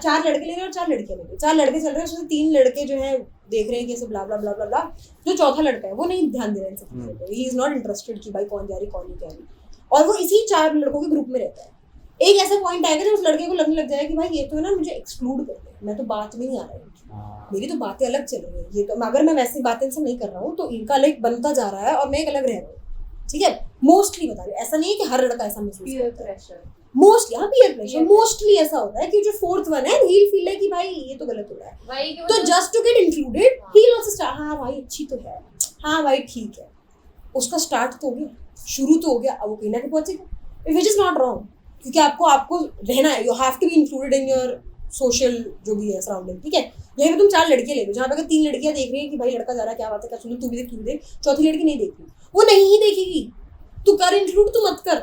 4 लड़के ले रहे हैं और 4 लड़कियां ले रही हैं, 4 लड़के चल रहे हैं, उसमें 3 लड़के जो है देख रहे हैं कि ऐसे ब्ला ब्ला ब्ला ब्ला ब्ला, जो चौथा लड़का है वो नहीं ध्यान दे रहा है इन सब चीजों पे, ही इज नॉट इंटरेस्टेड कि भाई कौन जा रही कौन नहीं जा रही, और वो इसी 4 लड़कों के ग्रुप में रहता है। एक ऐसा पॉइंट आएगा जब उस लड़के को लगने लग जाएगा कि भाई ये तो है ना मुझे एक्सक्लूड कर रहे हैं, मैं तो बात में नहीं आ रहा हूँ, मेरी तो बातें अलग चल रही है, ये तो अगर मैं वैसी बातें इनसे नहीं कर रहा हूँ तो इनका अलग बनता जा रहा है और मैं एक अलग रह रहा हूँ, ठीक है। मोस्टली बता रही हूँ, ऐसा नहीं है कि हर लड़का ऐसा महसूस Peer करता है, pressure. मोस्टली हाँ पीयर प्रेशर, Peer मोस्टली ऐसा होता है कि जो 4th वन है ही फील है कि भाई ये तो गलत हो रहा है, वही कि वो तो just to get included he also start, हाँ भाई अच्छी तो है, हाँ भाई ठीक है, उसका स्टार्ट तो हो गया, शुरू तो हो गया, अब वो कहीं ना कहीं पहुंचेगा, विच इज नॉट रॉन्ग, क्योंकि आपको रहना है, you have to be included in your social जो भी है सराउंडिंग, ठीक है। यहीं पे तुम 4 लड़कियां ले लो, जहाँ पे अगर 3 लड़कियां देख रही है कि भाई लड़का जा रहा है, क्या बात है, क्या सुनो, तू भी देख, तू भी देख, चौथी लड़की नहीं देख रही, वो नहीं ही देखेगी, तू कर इंक्लूड, तू मत कर,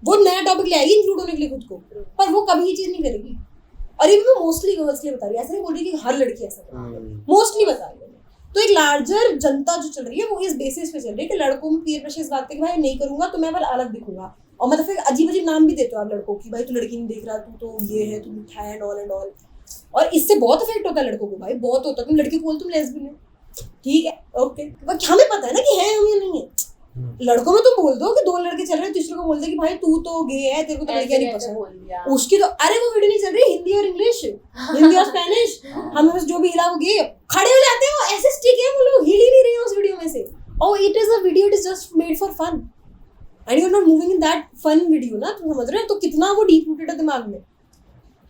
वो नया टॉपिक ले आएगी इंक्लूड होने के लिए खुद को, पर वो कभी ये चीज नहीं करेगी। और ये मैं मोस्टली गर्ल्स के लिए बता रही हूँ, ऐसा नहीं बोल रही कि हर लड़की ऐसा करती है, मोस्टली बता रही हूँ। तो एक लार्जर जनता जो चल रही है वो इस बेसिस पे चल रही है कि लड़कों में पीयर प्रेशर इस बात पे कि भाई नहीं करूंगा तो मैं बल अलग दिखूंगा, और मतलब फिर अजीब अजीब नाम भी देते हो आप लड़कों की, भाई तू लड़की नहीं देख रहा, तू तो ये है, तू मिठा है, एंड ऑल, और इससे बहुत इफेक्ट होता है लड़कों को, भाई बहुत होता है। तुम लड़की को बोल तुम लेस्बियन है, ठीक है, ओके, बट हमें पता है ना कि है हम या नहीं है, लड़कों में तुम बोल दो कि 2 लड़के चल रहे हैं, तीसरे को बोल दे कि भाई तू तो गे है, तेरे को तो लड़कियां नहीं ऐसे पसंद। बोल दिया। उसकी तो अरे वो वीडियो नहीं चल रही हिंदी और इंग्लिश, हिंदी और स्पेनिश, हमें बस जो भी हिला वो गे, खड़े हो जाते हैं वो ऐसे स्टिक है, वो लोग हिल ही नहीं रहे हैं उस वीडियो में से। और it is a video, it is just made for fun and you are not moving in that fun video ना, तुम समझ रहे हो तो कितना वो डीप रूटेड है दिमाग में।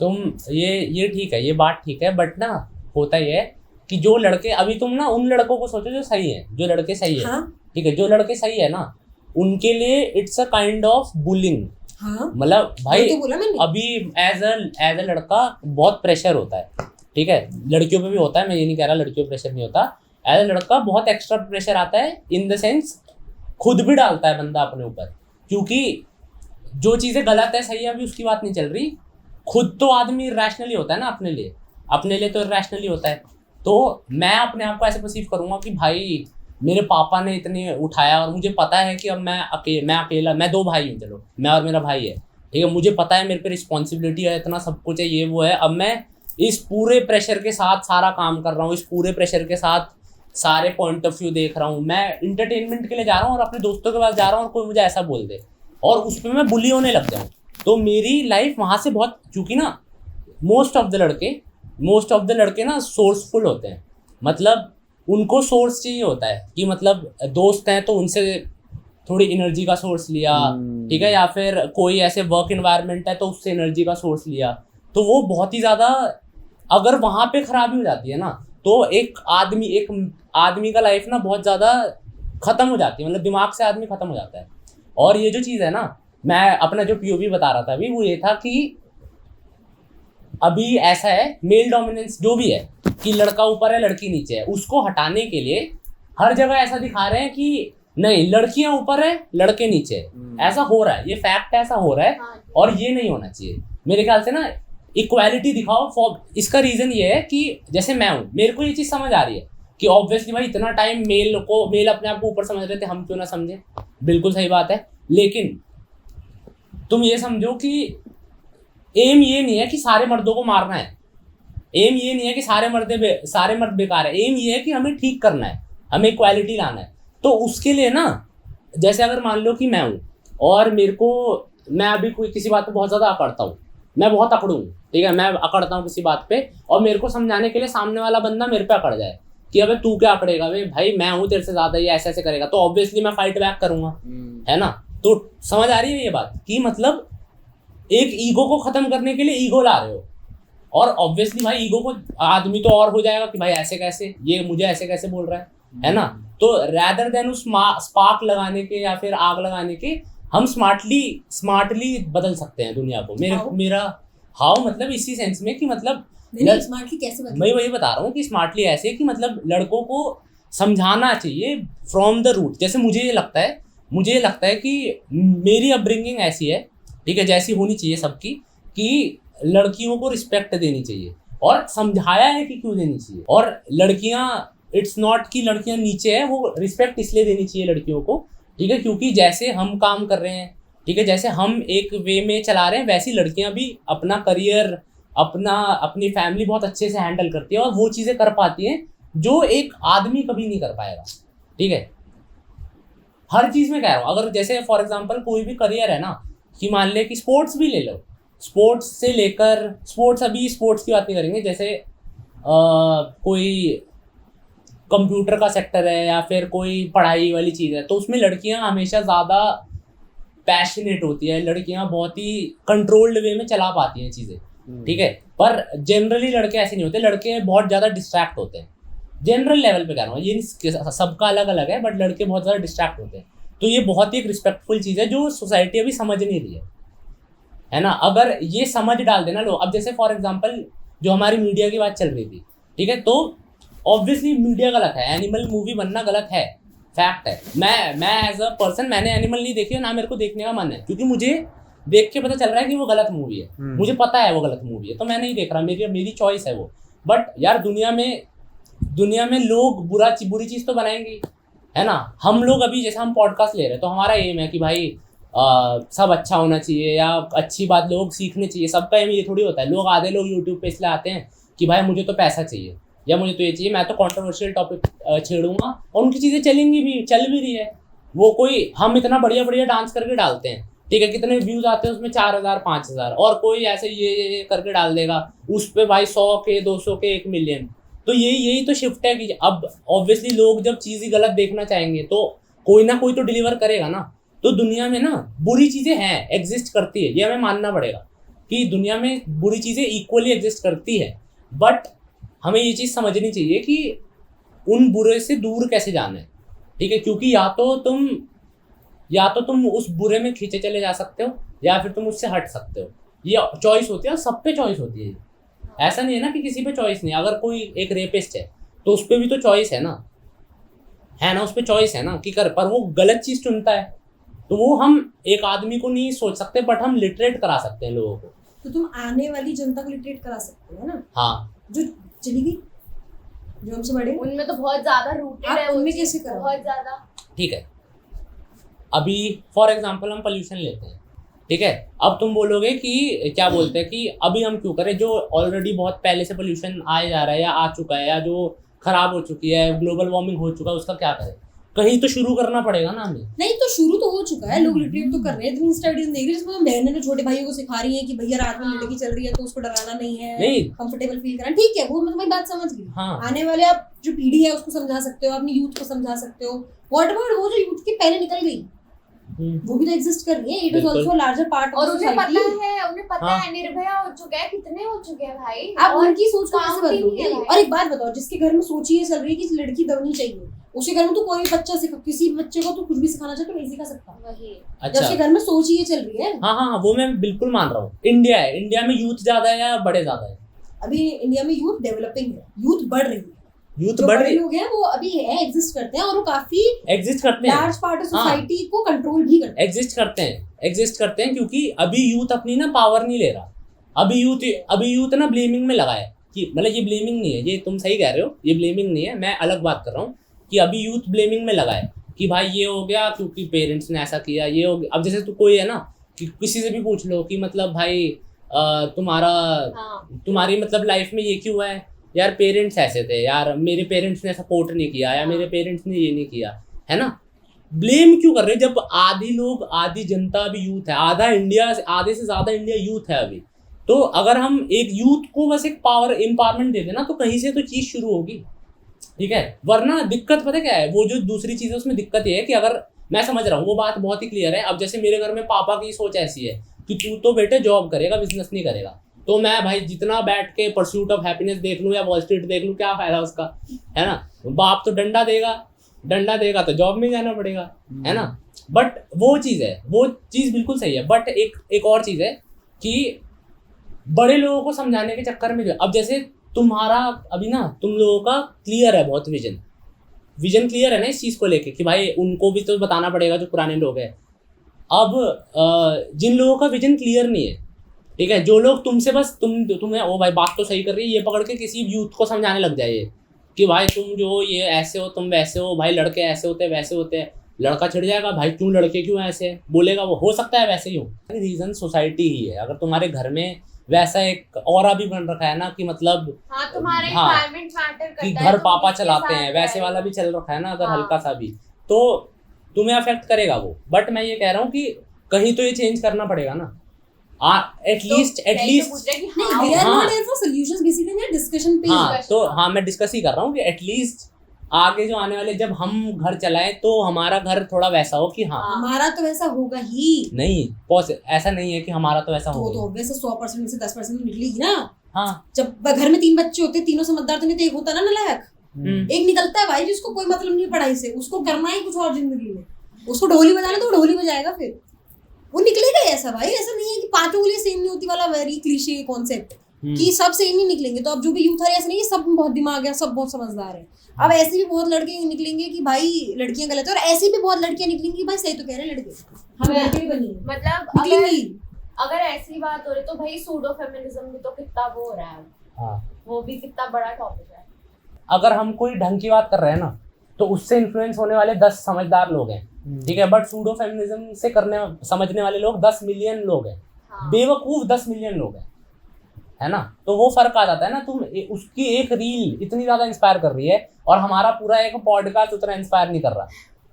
तुम ये ठीक है, ये बात ठीक है, बट ना होता ये है कि जो लड़के, अभी तुम ना उन लड़कों को सोचो जो सही है, जो लड़के सही है, हाँ ठीक है, जो लड़के सही है ना, उनके लिए it's a kind of bullying. हाँ मतलब भाई तो बोला मैंने, अभी एज अ लड़का बहुत प्रेशर होता है, ठीक है, लड़कियों पे भी होता है, मैं ये नहीं कह रहा लड़कियों पे प्रेशर नहीं होता, एज अ लड़का बहुत एक्स्ट्रा प्रेशर आता है, इन द सेंस खुद भी डालता है बंदा अपने ऊपर, क्योंकि जो चीज़ें गलत है सही है अभी उसकी बात नहीं चल रही, खुद तो आदमी रैशनली होता है ना, अपने लिए तो रैशनली होता है। तो मैं अपने आप को ऐसे परसीव करूँगा कि भाई मेरे पापा ने इतने उठाया और मुझे पता है कि अब मैं अकेला, मैं 2 भाई हूँ, चलो मैं और मेरा भाई है, ठीक है, मुझे पता है मेरे पे रिस्पॉन्सिबिलिटी है, इतना सब कुछ है, ये वो है, अब मैं इस पूरे प्रेशर के साथ सारा काम कर रहा हूँ, इस पूरे प्रेशर के साथ सारे पॉइंट ऑफ व्यू देख रहा हूँ, मैं इंटरटेनमेंट के लिए जा रहा हूँ और अपने दोस्तों के पास जा रहा हूँ और कोई मुझे ऐसा बोल दे और उस पर मैं बुली होने लग जाऊँ, तो मेरी लाइफ वहाँ से बहुत, क्योंकि ना मोस्ट ऑफ द लड़के ना सोर्सफुल होते हैं, मतलब उनको सोर्स चाहिए होता है कि मतलब दोस्त हैं तो उनसे थोड़ी एनर्जी का सोर्स लिया, ठीक है, या फिर कोई ऐसे वर्क एनवायरनमेंट है तो उससे एनर्जी का सोर्स लिया, तो वो बहुत ही ज़्यादा, अगर वहाँ पे खराबी हो जाती है ना तो एक आदमी का लाइफ ना बहुत ज़्यादा ख़त्म हो जाती है, मतलब दिमाग से आदमी ख़त्म हो जाता है। और ये जो चीज़ है ना, मैं अपना जो POV बता रहा था अभी, वो ये था कि अभी ऐसा है, मेल डोमिनेंस जो भी है कि लड़का ऊपर है लड़की नीचे है, उसको हटाने के लिए हर जगह ऐसा दिखा रहे हैं कि नहीं लड़कियां ऊपर है लड़के नीचे है, ऐसा हो रहा है, ये फैक्ट है, ऐसा हो रहा है, और ये नहीं होना चाहिए मेरे ख्याल से ना, इक्वालिटी दिखाओ। फॉर इसका रीज़न ये है कि जैसे मैं हूँ, मेरे को ये चीज़ समझ आ रही है कि ऑब्वियसली भाई इतना टाइम मेल अपने आप को ऊपर समझ रहे थे, हम क्यों ना समझे, बिल्कुल सही बात है, लेकिन तुम ये समझो कि एम ये नहीं है कि सारे मर्दों को मारना है, एम ये नहीं है कि सारे मर्द बेकार है, एम ये है कि हमें ठीक करना है, हमें इक्वालिटी लाना है। तो उसके लिए ना, जैसे अगर मान लो कि मैं हूँ और मैं अभी कोई किसी बात पे बहुत ज़्यादा अकड़ता हूँ, मैं बहुत अकड़ूँ, ठीक है, मैं अकड़ता हूँ किसी बात पे और मेरे को समझाने के लिए सामने वाला बंदा मेरे पे अकड़ जाए कि अबे तू क्या अकड़ेगा, भाई मैं हूँ तेरे से ज़्यादा, ये ऐसे करेगा, तो ऑब्वियसली मैं फाइट बैक करूँगा, है ना। तो समझ आ रही है ये बात कि मतलब एक ईगो को ख़त्म करने के लिए ईगो ला रहे हो, और ऑब्वियसली भाई ईगो को आदमी तो और हो जाएगा कि भाई ऐसे कैसे, ये मुझे ऐसे कैसे बोल रहा है ना। तो रैदर देन उस स्पार्क लगाने के या फिर आग लगाने के, हम स्मार्टली बदल सकते हैं दुनिया को। मेरा हाउ मतलब इसी सेंस में कि मतलब स्मार्टली कैसे मैं वही बता रहा हूँ कि स्मार्टली ऐसे कि मतलब लड़कों को समझाना चाहिए फ्रॉम द रूट। जैसे मुझे ये लगता है कि मेरी अपब्रिंगिंग ऐसी है, ठीक है, जैसी होनी चाहिए सबकी, कि लड़कियों को रिस्पेक्ट देनी चाहिए और समझाया है कि क्यों देनी चाहिए। और लड़कियां, इट्स नॉट कि लड़कियां नीचे है, वो रिस्पेक्ट इसलिए देनी चाहिए लड़कियों को, ठीक है, क्योंकि जैसे हम काम कर रहे हैं, ठीक है, जैसे हम एक वे में चला रहे हैं, वैसी लड़कियां भी अपना करियर, अपनी फैमिली बहुत अच्छे से हैंडल करती है और वो चीज़ें कर पाती हैं जो एक आदमी कभी नहीं कर पाएगा, ठीक है। हर चीज़ में कह रहा हूँ, अगर जैसे फॉर एग्जांपल कोई भी करियर है ना, कि मान ले कि स्पोर्ट्स भी ले लो, स्पोर्ट्स से लेकर अभी स्पोर्ट्स की बात नहीं करेंगे, जैसे कोई कंप्यूटर का सेक्टर है या फिर कोई पढ़ाई वाली चीज़ है, तो उसमें लड़कियां हमेशा ज़्यादा पैशनेट होती है, लड़कियां बहुत ही कंट्रोल्ड वे में चला पाती हैं चीज़ें, ठीक है। पर जनरली लड़के ऐसे नहीं होते, लड़के बहुत ज़्यादा डिस्ट्रैक्ट होते हैं, जनरल लेवल पे कह रहा हूँ, ये सबका अलग अलग है, बट लड़के बहुत ज़्यादा डिस्ट्रैक्ट होते हैं। तो ये बहुत ही एक रिस्पेक्टफुल चीज़ है जो सोसाइटी अभी समझ नहीं रही है ना। अगर ये समझ डाल देना लोग, अब जैसे फॉर एग्जांपल जो हमारी मीडिया की बात चल रही थी, ठीक है, तो ऑब्वियसली मीडिया गलत है, एनिमल मूवी बनना गलत है, फैक्ट है। मैं एज अ पर्सन मैंने एनिमल नहीं देखी है, ना मेरे को देखने का मन है, क्योंकि मुझे देख के पता चल रहा है कि वो गलत मूवी है, मुझे पता है वो गलत मूवी है, तो मैं नहीं देख रहा, मेरी चॉइस है वो। बट यार दुनिया में लोग बुरी चीज़ तो बनाएंगे, है ना। हम लोग अभी जैसे हम पॉडकास्ट ले रहे हैं, तो हमारा एम है कि भाई सब अच्छा होना चाहिए या अच्छी बात लोग सीखने चाहिए, सबका एम ये थोड़ी होता है। आधे लोग यूट्यूब पे इसलिए आते हैं कि भाई मुझे तो पैसा चाहिए या मुझे तो ये चाहिए, मैं तो कंट्रोवर्शियल टॉपिक छेड़ूंगा, और उनकी चीज़ें चल भी रही है, वो कोई हम इतना बढ़िया बढ़िया डांस करके डालते हैं, ठीक है, कितने व्यूज आते हैं उसमें 4000 5000, और कोई ऐसे ये करके डाल देगा उस पे भाई 100 के 200 के 1 मिलियन। तो यही तो शिफ्ट है कि अब ऑब्वियसली लोग जब चीज़ ही गलत देखना चाहेंगे तो कोई ना कोई तो डिलीवर करेगा ना। तो दुनिया में ना बुरी चीज़ें हैं, एग्जिस्ट करती है, ये हमें मानना पड़ेगा कि दुनिया में बुरी चीज़ें इक्वली एग्जिस्ट करती है, बट हमें ये चीज़ समझनी चाहिए कि उन बुरे से दूर कैसे जाना है, ठीक है, क्योंकि या तो तुम उस बुरे में खींचे चले जा सकते हो या फिर तुम उससे हट सकते हो। ये चॉइस होती है और सब पे चॉइस होती है। ऐसा नहीं है ना कि किसी पे चॉइस नहीं। अगर कोई एक रेपिस्ट है तो उस पर भी तो चॉइस है ना, उस पर चॉइस है ना कि कर, पर वो गलत चीज़ चुनता है तो वो हम एक आदमी को नहीं सोच सकते, बट हम लिटरेट करा सकते हैं लोगों को। तो तुम आने वाली जनता को लिटरेट करा सकते हो ना। हाँ, जो चली गई, जो हमसे बड़े, उनमें तो बहुत ज्यादा रूटेड आप है, उनमें कैसे करोगे? बहुत ज्यादा। ठीक है, अभी फॉर एग्जांपल हम पोल्यूशन लेते हैं, ठीक है, अब तुम बोलोगे कि क्या बोलते हैं कि अभी हम क्यों करें, जो ऑलरेडी बहुत पहले से पोल्यूशन आया जा रहा है या आ चुका है या जो खराब हो चुकी है, ग्लोबल वार्मिंग हो चुका है, उसका क्या करें? कहीं तो शुरू करना पड़ेगा ना हमें। नहीं तो शुरू तो हो चुका है, लोग लिटरेट तो कर रहे हैं। इतनी स्टडीज देख रही है जिसमें हम बहनें जो छोटे भाइयों को सिखा रही हैं कि भैया रात में लड़की चल रही है तो उसको डराना नहीं है, नहीं, कंफर्टेबल फील करना, ठीक है, वो मैं तुम्हारी बात समझ गई। हाँ, आने वाले आप जो पीढ़ी है उसको समझा सकते हो, अपनी यूथ को समझा सकते हो, व्हाटएवर, वो जो यूथ की पहले निकल गई वो भी तो एग्जिस्ट कर रही है। इट इज बिल्कुल। आल्सो लार्जर पार्ट ऑफ और उन्हें सोसाइटी। पता हाँ। है निर्भया हो चुका है, कितने हो चुके हैं भाई। आप और उनकी सोच को कैसे काम भी नहीं बदलोगे? है भाई। और एक बात बताओ, जिसके घर में सोच ये चल रही है कि लड़की दबनी चाहिए, उसके घर में तो कोई भी बच्चा सिखा, किसी बच्चे को तो कुछ भी सिखाना चाहे तो नहीं सिखा सकता। वही जब अच्छा, उसके घर में सोच ये चल रही है। हाँ, वो मैं बिल्कुल मान रहा हूँ। इंडिया है, इंडिया में यूथ ज्यादा है या बड़े ज्यादा है? अभी इंडिया में यूथ डेवलपिंग है, यूथ बढ़ रही है, यूथ जो बढ़ बड़े रही लोग हैं वो अभी है, एग्जिस्ट करते हैं और वो काफी एग्जिस्ट करते हैं, लार्ज पार्ट ऑफ सोसाइटी को कंट्रोल भी करते एग्जिस्ट करते हैं क्योंकि अभी यूथ अपनी ना पावर नहीं ले रहा। अभी यूथ ना ब्लेमिंग में लगा है कि मतलब ये ब्लेमिंग नहीं है, ये तुम सही कह रहे हो, ये ब्लेमिंग नहीं है, मैं अलग बात कर रहा हूँ कि अभी यूथ ब्लेमिंग में लगा है कि भाई ये हो गया क्योंकि पेरेंट्स ने ऐसा किया, ये हो गया। अब जैसे तू कोई है ना कि किसी से भी पूछ लो कि मतलब भाई तुम्हारी मतलब लाइफ में ये क्यों हुआ है, यार पेरेंट्स ऐसे थे, यार मेरे पेरेंट्स ने सपोर्ट नहीं किया, या मेरे पेरेंट्स ने ये नहीं किया, है ना। ब्लेम क्यों कर रहे हैं जब आधी जनता अभी यूथ है, आधे से ज्यादा इंडिया यूथ है अभी। तो अगर हम एक यूथ को बस एक पावर एम्पावरमेंट दे देना तो कहीं से तो चीज शुरू होगी, ठीक है। वरना दिक्कत पता क्या है, वो जो दूसरी चीज है उसमें दिक्कत ये है कि अगर मैं समझ रहा हूँ वो बात बहुत ही क्लियर है। अब जैसे मेरे घर में पापा की सोच ऐसी है कि तू तो बेटे जॉब करेगा, बिजनेस नहीं करेगा, तो मैं भाई जितना बैठ के परस्यूट ऑफ हैप्पीनेस देख लूँ या वॉल स्ट्रीट देख लूँ, क्या फायदा उसका, है ना। बाप तो डंडा देगा तो जॉब में जाना पड़ेगा, है ना। बट वो चीज़ बिल्कुल सही है। बट एक और चीज़ है कि बड़े लोगों को समझाने के चक्कर में अब जैसे तुम्हारा अभी ना तुम लोगों का क्लियर है बहुत विजन क्लियर है ना इस चीज़ को लेके कि भाई उनको भी तो बताना पड़ेगा जो पुराने लोग हैं। अब जिन लोगों का विजन क्लियर नहीं है, ठीक है, जो लोग तुमसे बस तुम्हें ओ भाई बात तो सही कर रही है ये पकड़ के किसी यूथ को समझाने लग जाए कि भाई तुम जो ये ऐसे हो, तुम वैसे हो, भाई लड़के ऐसे होते हैं वैसे होते हैं, लड़का छिड़ जाएगा भाई क्यों लड़के क्यों ऐसे बोलेगा, वो हो सकता है वैसे ही हो। रीज़न सोसाइटी ही है। अगर तुम्हारे घर में वैसा एक ऑरा भी बन रखा है ना कि मतलब तुम्हारा हाँ, एनवायरनमेंट मैटर करता कि है, घर तुम पापा किसके चलाते साथ हैं, वैसे रह वाला रहे भी चल रखा है ना, अगर हाँ। हल्का सा भी तो तुम्हें अफेक्ट करेगा वो। बट मैं ये कह रहा हूँ कि कहीं तो ये चेंज करना पड़ेगा ना, एटलीस्ट नहीं, we are not here for solutions, basically we are discussion पे हाँ, तो हाँ मैं डिस्कस ही कर रहा हूँ कि एटलीस्ट आगे जो आने वाले जब हम घर चलाएं तो हमारा घर थोड़ा वैसा हो कि हाँ हमारा तो वैसा होगा ही नहीं, ऐसा नहीं है कि हमारा तो वैसा तो होगा। ऑब्वियस 100% में से 10% निकलेगी ना। हाँ, जब घर में 3 बच्चे होते, तीनों समझदार तो नहीं, तो एक होता ना नालायक, एक निकलता है भाई जिसको कोई मतलब नहीं पढ़ाई से, उसको करना ही कुछ और जिंदगी में, उसको ढोली बजाना तो वो ढोली बजाएगा, फिर वो निकलेगा ऐसा। भाई ऐसा नहीं है कि पांचों के लिए सेम नहीं होती वाला वेरी क्लीशे कॉन्सेप्ट कि सब सेम ही निकलेंगे। तो अब जो भी यूथ है ऐसा नहीं है सब बहुत दिमाग है, सब बहुत समझदार है। अब ऐसे भी बहुत लड़के निकलेंगे कि भाई लड़कियां गलत है, और ऐसी भी बहुत लड़कियां निकलेंगी कि भाई सही तो कह रहे हैं लड़के, हम लड़के भी बनी है, मतलब निकलेंगी। अगर ऐसी बात हो रही तो भाई सूडो फेमिनिज्म भी तो कितना वो हो रहा है, हाँ, वो भी कितना बड़ा टॉपिक है। अगर हम कोई ढंग की बात कर रहे हैं ना तो उससे इन्फ्लुएंस होने वाले 10 समझदार लोग हैं, ठीक है। बट सूडो फेमिनिज्म से समझने वाले लोग 10 मिलियन लोग हैं, बेवकूफ 10 मिलियन लोग हैं, है ना। तो वो फर्क आ जाता है ना। तुम उसकी एक रील इतनी ज्यादा इंस्पायर कर रही है और हमारा पूरा एक पॉडकास्ट उतना इंस्पायर नहीं कर रहा,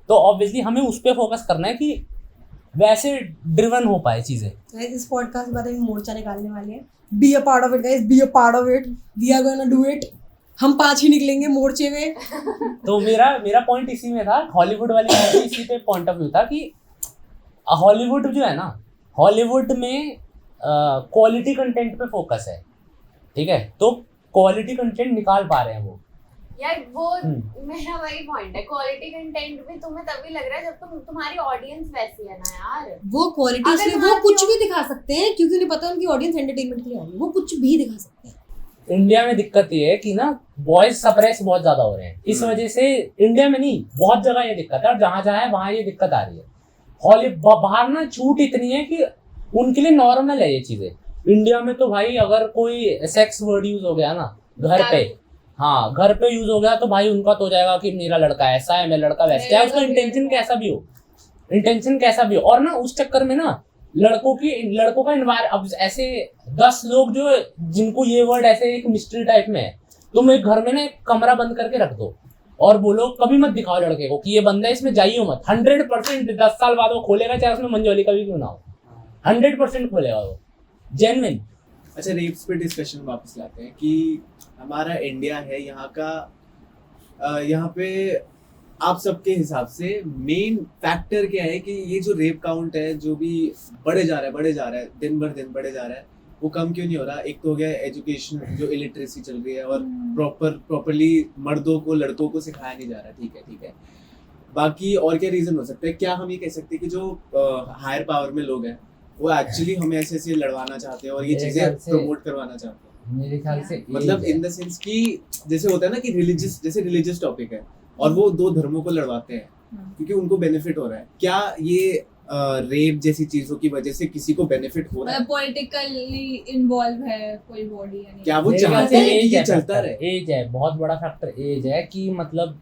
तो ऑब्वियसली हमें उस पर फोकस करना है कि वैसे ड्रिवन हो पाए चीजें। Guys, इस पॉडकास्ट के बाद हम मोर्चा निकालने वाले हैं। Be a part of it guys, be a part of it, we are gonna do it. हम 5 ही निकलेंगे मोर्चे में। तो मेरा पॉइंट इसी में था, हॉलीवुड वाली मूवी इसी पे पॉइंट ऑफ व्यू था कि हॉलीवुड जो है ना, हॉलीवुड में क्वालिटी कंटेंट पे फोकस है, ठीक है, तो क्वालिटी कंटेंट निकाल पा रहे हैं वो। यार वो मेरा वही पॉइंट है, क्वालिटी कंटेंट भी तुम्हें तभी लग रहा है जब तुम्हारी ऑडियंस वैसी है ना यार। वो क्वालिटी अगर इसलिए वो हाँ कुछ क्यों- भी दिखा सकते हैं क्योंकि उन्हें पता है उनकी ऑडियंस एंटरटेनमेंट के लिए आई है, वो कुछ भी दिखा सकते हैं। इंडिया में दिक्कत ये है कि ना बॉयज सप्रेस बहुत ज्यादा हो रहे हैं, इस वजह से इंडिया में नहीं बहुत जगह ये दिक्कत है, और जहां जहां है वहां ये दिक्कत आ रही है। बाहर ना छूट इतनी है कि उनके लिए नॉर्मल है ये चीजें। इंडिया में तो भाई अगर कोई सेक्स वर्ड यूज हो गया ना घर पे, हाँ घर पे यूज हो गया तो भाई उनका तो हो जाएगा कि मेरा लड़का ऐसा है, मेरा लड़का वैसा है, उसका इंटेंशन कैसा भी हो, इंटेंशन कैसा भी हो। और ना उस चक्कर में ना लड़कों का अब ऐसे 10 लोग जो जिनको ये वर्ड ऐसे एक मिस्ट्री टाइप में है, तुम एक घर में ना एक कमरा बंद करके रख दो और बोलो कभी मत दिखाओ लड़के को कि ये बंदा है, इसमें जाइए मत। 100% 10 साल बाद वो खोलेगा, चाहे उसमें मंजोली का भी क्यों ना हो, 100% खोलेगा वो, जेन्युइन। अच्छा, रेप्स पे डिस्कशन वापस लाते हैं कि हमारा इंडिया है, यहाँ पे आप सबके हिसाब से मेन फैक्टर क्या है कि ये जो रेप काउंट है जो भी बढ़े जा रहा है दिन भर दिन बढ़े जा रहा है, वो कम क्यों नहीं हो रहा? एक तो हो गया एजुकेशन, जो इलिटरेसी चल रही है और प्रॉपरली मर्दों को लड़कों को सिखाया नहीं जा रहा। ठीक है। बाकी और क्या रीजन हो सकता है? क्या हम ये कह सकते हैं कि जो हायर पावर में लोग हैं वो एक्चुअली हमें ऐसे लड़वाना चाहते हैं और ये चीजें प्रमोट करवाना चाहते हैं? मेरे ख्याल से मतलब इन द सेंस कि जैसे होता है ना कि रिलीजियस टॉपिक है और वो 2 धर्मों को लड़वाते हैं क्योंकि उनको बेनिफिट हो रहा है। क्या ये रेप जैसी चीजों की वजह से किसी को बेनिफिट हो रहा है? पॉलिटिकली इन्वॉल्व है कोई बॉडी या नहीं? क्या वो मेरे ख्याल चाहते से हैं कि एज ये है, चलता रहे? एज है, बहुत बड़ा फैक्टर एज है कि मतलब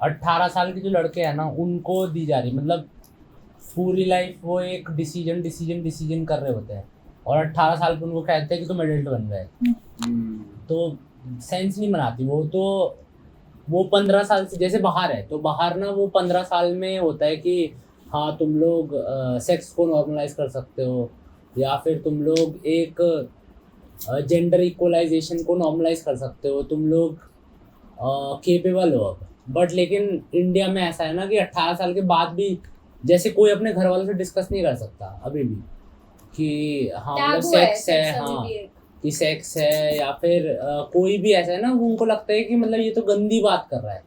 18 साल के जो लड़के हैं ना उनको दी जा रही, मतलब पूरी लाइफ वो एक डिसीजन कर रहे होते हैं और 18 साल पे उनको कहते हैं कि तुम एडल्ट बन रहे हैं, तो सेंस नहीं बनाती वो। तो वो 15 साल से जैसे बाहर है, तो बाहर ना वो 15 साल में होता है कि हाँ तुम लोग सेक्स को नॉर्मलाइज कर सकते हो, या फिर तुम लोग एक जेंडर इक्वलाइजेशन को नॉर्मलाइज कर सकते हो, तुम लोग केपेबल हो अब। बट लेकिन इंडिया में ऐसा है ना कि 18 साल के बाद भी जैसे कोई अपने घर वालों से डिस्कस नहीं कर सकता अभी भी कि हाँ मतलब सेक्स है, हाँ कि सेक्स है, या फिर कोई भी ऐसा है ना, उनको लगता है कि मतलब ये तो गंदी बात कर रहा है।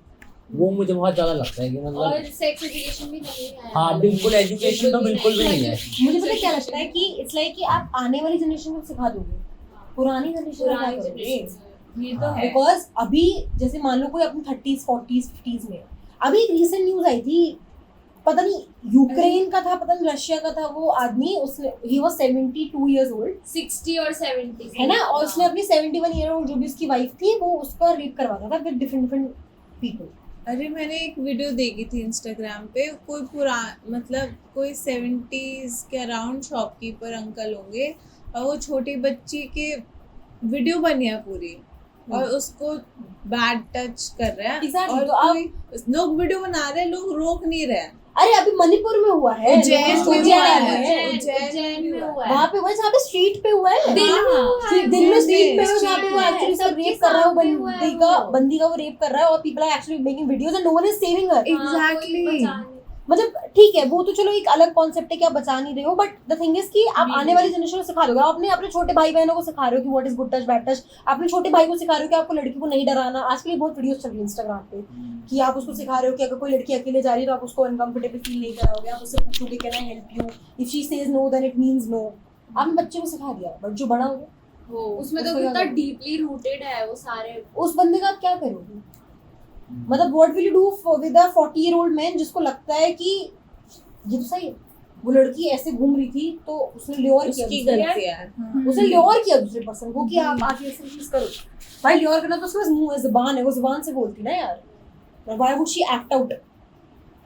वो मुझे बहुत ज्यादा लगता है कि और मतलब सेक्स एजुकेशन भी नहीं है। हाँ बिल्कुल, एजुकेशन तो बिल्कुल भी नहीं है। मुझे पता है क्या लगता है कि इट्स लाइक कि आप आने वाली जनरेशन को सिखा दोगे, पुरानी जनरेशन को क्या करोगे? ये तो है। बिकॉज अभी जैसे मान लो कोई अपने 30s 40s 50s में, अभी एक रिसेंट न्यूज आई थी, पता नहीं यूक्रेन का था, पता नहीं रशिया का था, वो आदमी, उसने ही वाज 72 years old, 60 और 70 है ना, और उसने अपनी 71 year old जो भी उसकी वाइफ थी वो उसका रेप करवाता था विद डिफरेंट पीपल। अरे मैंने एक वीडियो देखी थी इंस्टाग्राम पे, कोई 70s के अराउंड शॉपकीपर अंकल होंगे और वो छोटी बच्ची के वीडियो बनी है पूरी और उसको बैड टच कर रहे हैं। Exactly, और तो आप- कोई लोग वीडियो बना रहे हैं, लोग रोक नहीं रहे हैं। अरे अभी मणिपुर में हुआ है, उज्जैन लोग में उज्जैन हुआ आए है। हुए हैं। उज्जैन में हुआ है। वहाँ पे हुआ है जहाँ पे स्ट्रीट पे हुआ है, दिन में हुआ है। दिन में स्ट्रीट पे दिन में जहाँ पे वो street एक्चुअली है, सब सबके रेप कर रहा है, वो सामने हुआ है बंदी का वो। वो रेप कर रहा है और people are actually making videos and no one is saving her. Exactly. मतलब ठीक है, वो तो चलो एक अलग कॉन्सेप्ट है कि आप बचा नहीं रहे हो, बट द थिंग इज कि आप आने वाली जनरेशन को सिखा दोगे। आप अपने छोटे भाई बहनों को सिखा रहे हो कि what is good touch bad touch, अपने छोटे भाई को सिखा रहे हो कि आपको लड़की को नहीं डराना। आजकल ये बहुत वीडियोस चल रही है इंस्टाग्राम पे कि आप उसको सिखा रहे हो कि अगर कोई लड़की अकेले जा रही है तो आप उसको अनकंफर्टेबल फील नहीं कराओगे, आप उससे पूछोगे can I help you, if she says no then it means no. आपने बच्चे को सिखा दिया, बट जो बड़ा हो गया वो उसमें तो उसको कितना क्या डीपली रूटेड है वो सारे। उस बंदे का आप क्या करोगे? मतलब what will you do with a 40-year-old man जिसको लगता है कि ये तो सही है, वो लड़की ऐसे घूम रही थी तो उसने ल्योर किया, उसकी दूसरे गलती है। उसने ल्योर किया दूसरे पर्सन को कि आप आके ऐसे चीज करो। भाई ल्योर करना तो उसके पास मुंह है, जुबान है, वो जुबान से बोलती ना यार, why would she act out?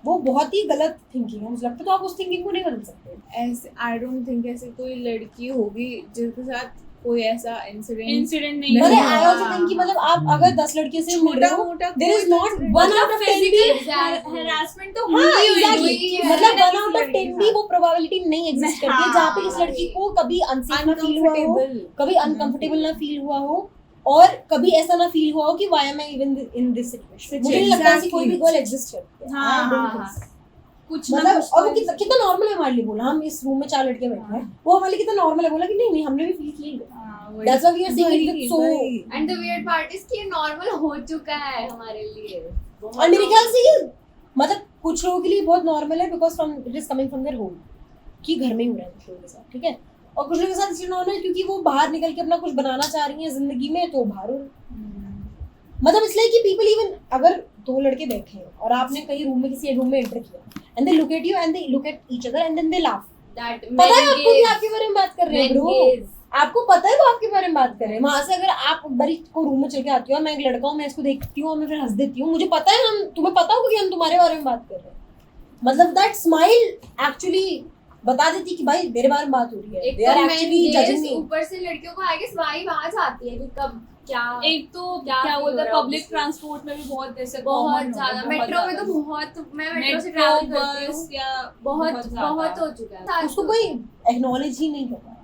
वो बहुत ही गलत थिंकिंग है मुझे लगता है। तो आप उस थिंकिंग को नहीं बदल सकते। ऐसे आई डोंट थिंक ऐसे कोई लड़की होगी जिसके साथ कोई ऐसा इंसिडेंट इंसिडेंट नहीं मतलब हुआ। आई आल्सो थिंक कि मतलब आप अगर 10 लड़कियों से मिल रहे हो छोटा-मोटा देयर इज नॉट कोई वन आउट ऑफ 10 भी harassment तो हाँ हुई हुई एग्जैक्टली है। मतलब 1 आउट ऑफ 10 भी वो प्रोबेबिलिटी नहीं एग्जिस्ट करती है जहाँ पे इस हाँ, लड़की को कभी अनसेफ ना फील हुआ हो, अनकंफर्टेबल कभी अनकंफर्टेबल ना फील हुआ हो और कभी ऐसा ना फील हुआ हो कि why am I even in this situation. मुझे नहीं लगता ऐसी कोई भी गर्ल एग्जिस्ट करती है। हाँ, I don't हाँ, think हाँ। so. कुछ ना मतलब कुछ और वो तो कितना कितना नॉर्मल है हमारे लिए बोला, हम इस रूम में 4 लड़कियां बैठी हैं, वो हमारे लिए कितना नॉर्मल है बोला कि नहीं नहीं हमने भी फील किया। हाँ, वही। That's why we are saying it so and the weird part is कि नॉर्मल हो चुका है हमारे लिए बहुत और मेरे ख्याल से ये मतलब कुछ लोगों के लिए बहुत नॉर्मल है because from it is coming from their home कि घर में ही हो रहा है कुछ लोगों के साथ, ठीक है। और कुछ लोगों के साथ इसलिए नॉर्मल है क्योंकि वो बाहर निकल के अपना कुछ बनाना चाह रही हैं जिंदगी में तो बाहर हो रही हैं। मतलब इसलिए कि पीपल इवन अगर 2 लड़के बैठे हैं और आपने कहीं रूम में किसी रूम में एंटर किया and they look at you and they look at each other and then they laugh, that पता है आपको कि आपके बारे में बात कर रहे हैं ब्रो, आपको पता है वो आपके बारे में बात कर रहे हैं। वहां से अगर आप बड़ी को रूम में चल के आती हो, मैं एक लड़का हूँ, मैं इसको देखती हूँ और मैं फिर हंस देती हूँ, मुझे पता है हम तुम्हें पता होगा कि हम तुम्हारे बारे में बात कर रहे हैं। मतलब दैट स्माइल एक्चुअली बता देती कि भाई मेरे बारे में बात हो रही है, एक दे आर तो एक्चुअली जजिंग मी। ऊपर से लड़कियों को आगे वाइब आ जाती है कि कब क्या एक तो क्या क्या feel बोलते हो हैं रहा है पब्लिक obviously। ट्रांसपोर्ट में भी बहुत ऐसे बहुत common हो ज्यादा गया, मेट्रो में तो ज्यादा। बहुत मैं मेट्रो से मेट्रो ट्रैवल करती बस हूँ या बहुत ज्यादा। बहुत हो चुका है उसको कोई एक्नॉलेज ही नहीं करता।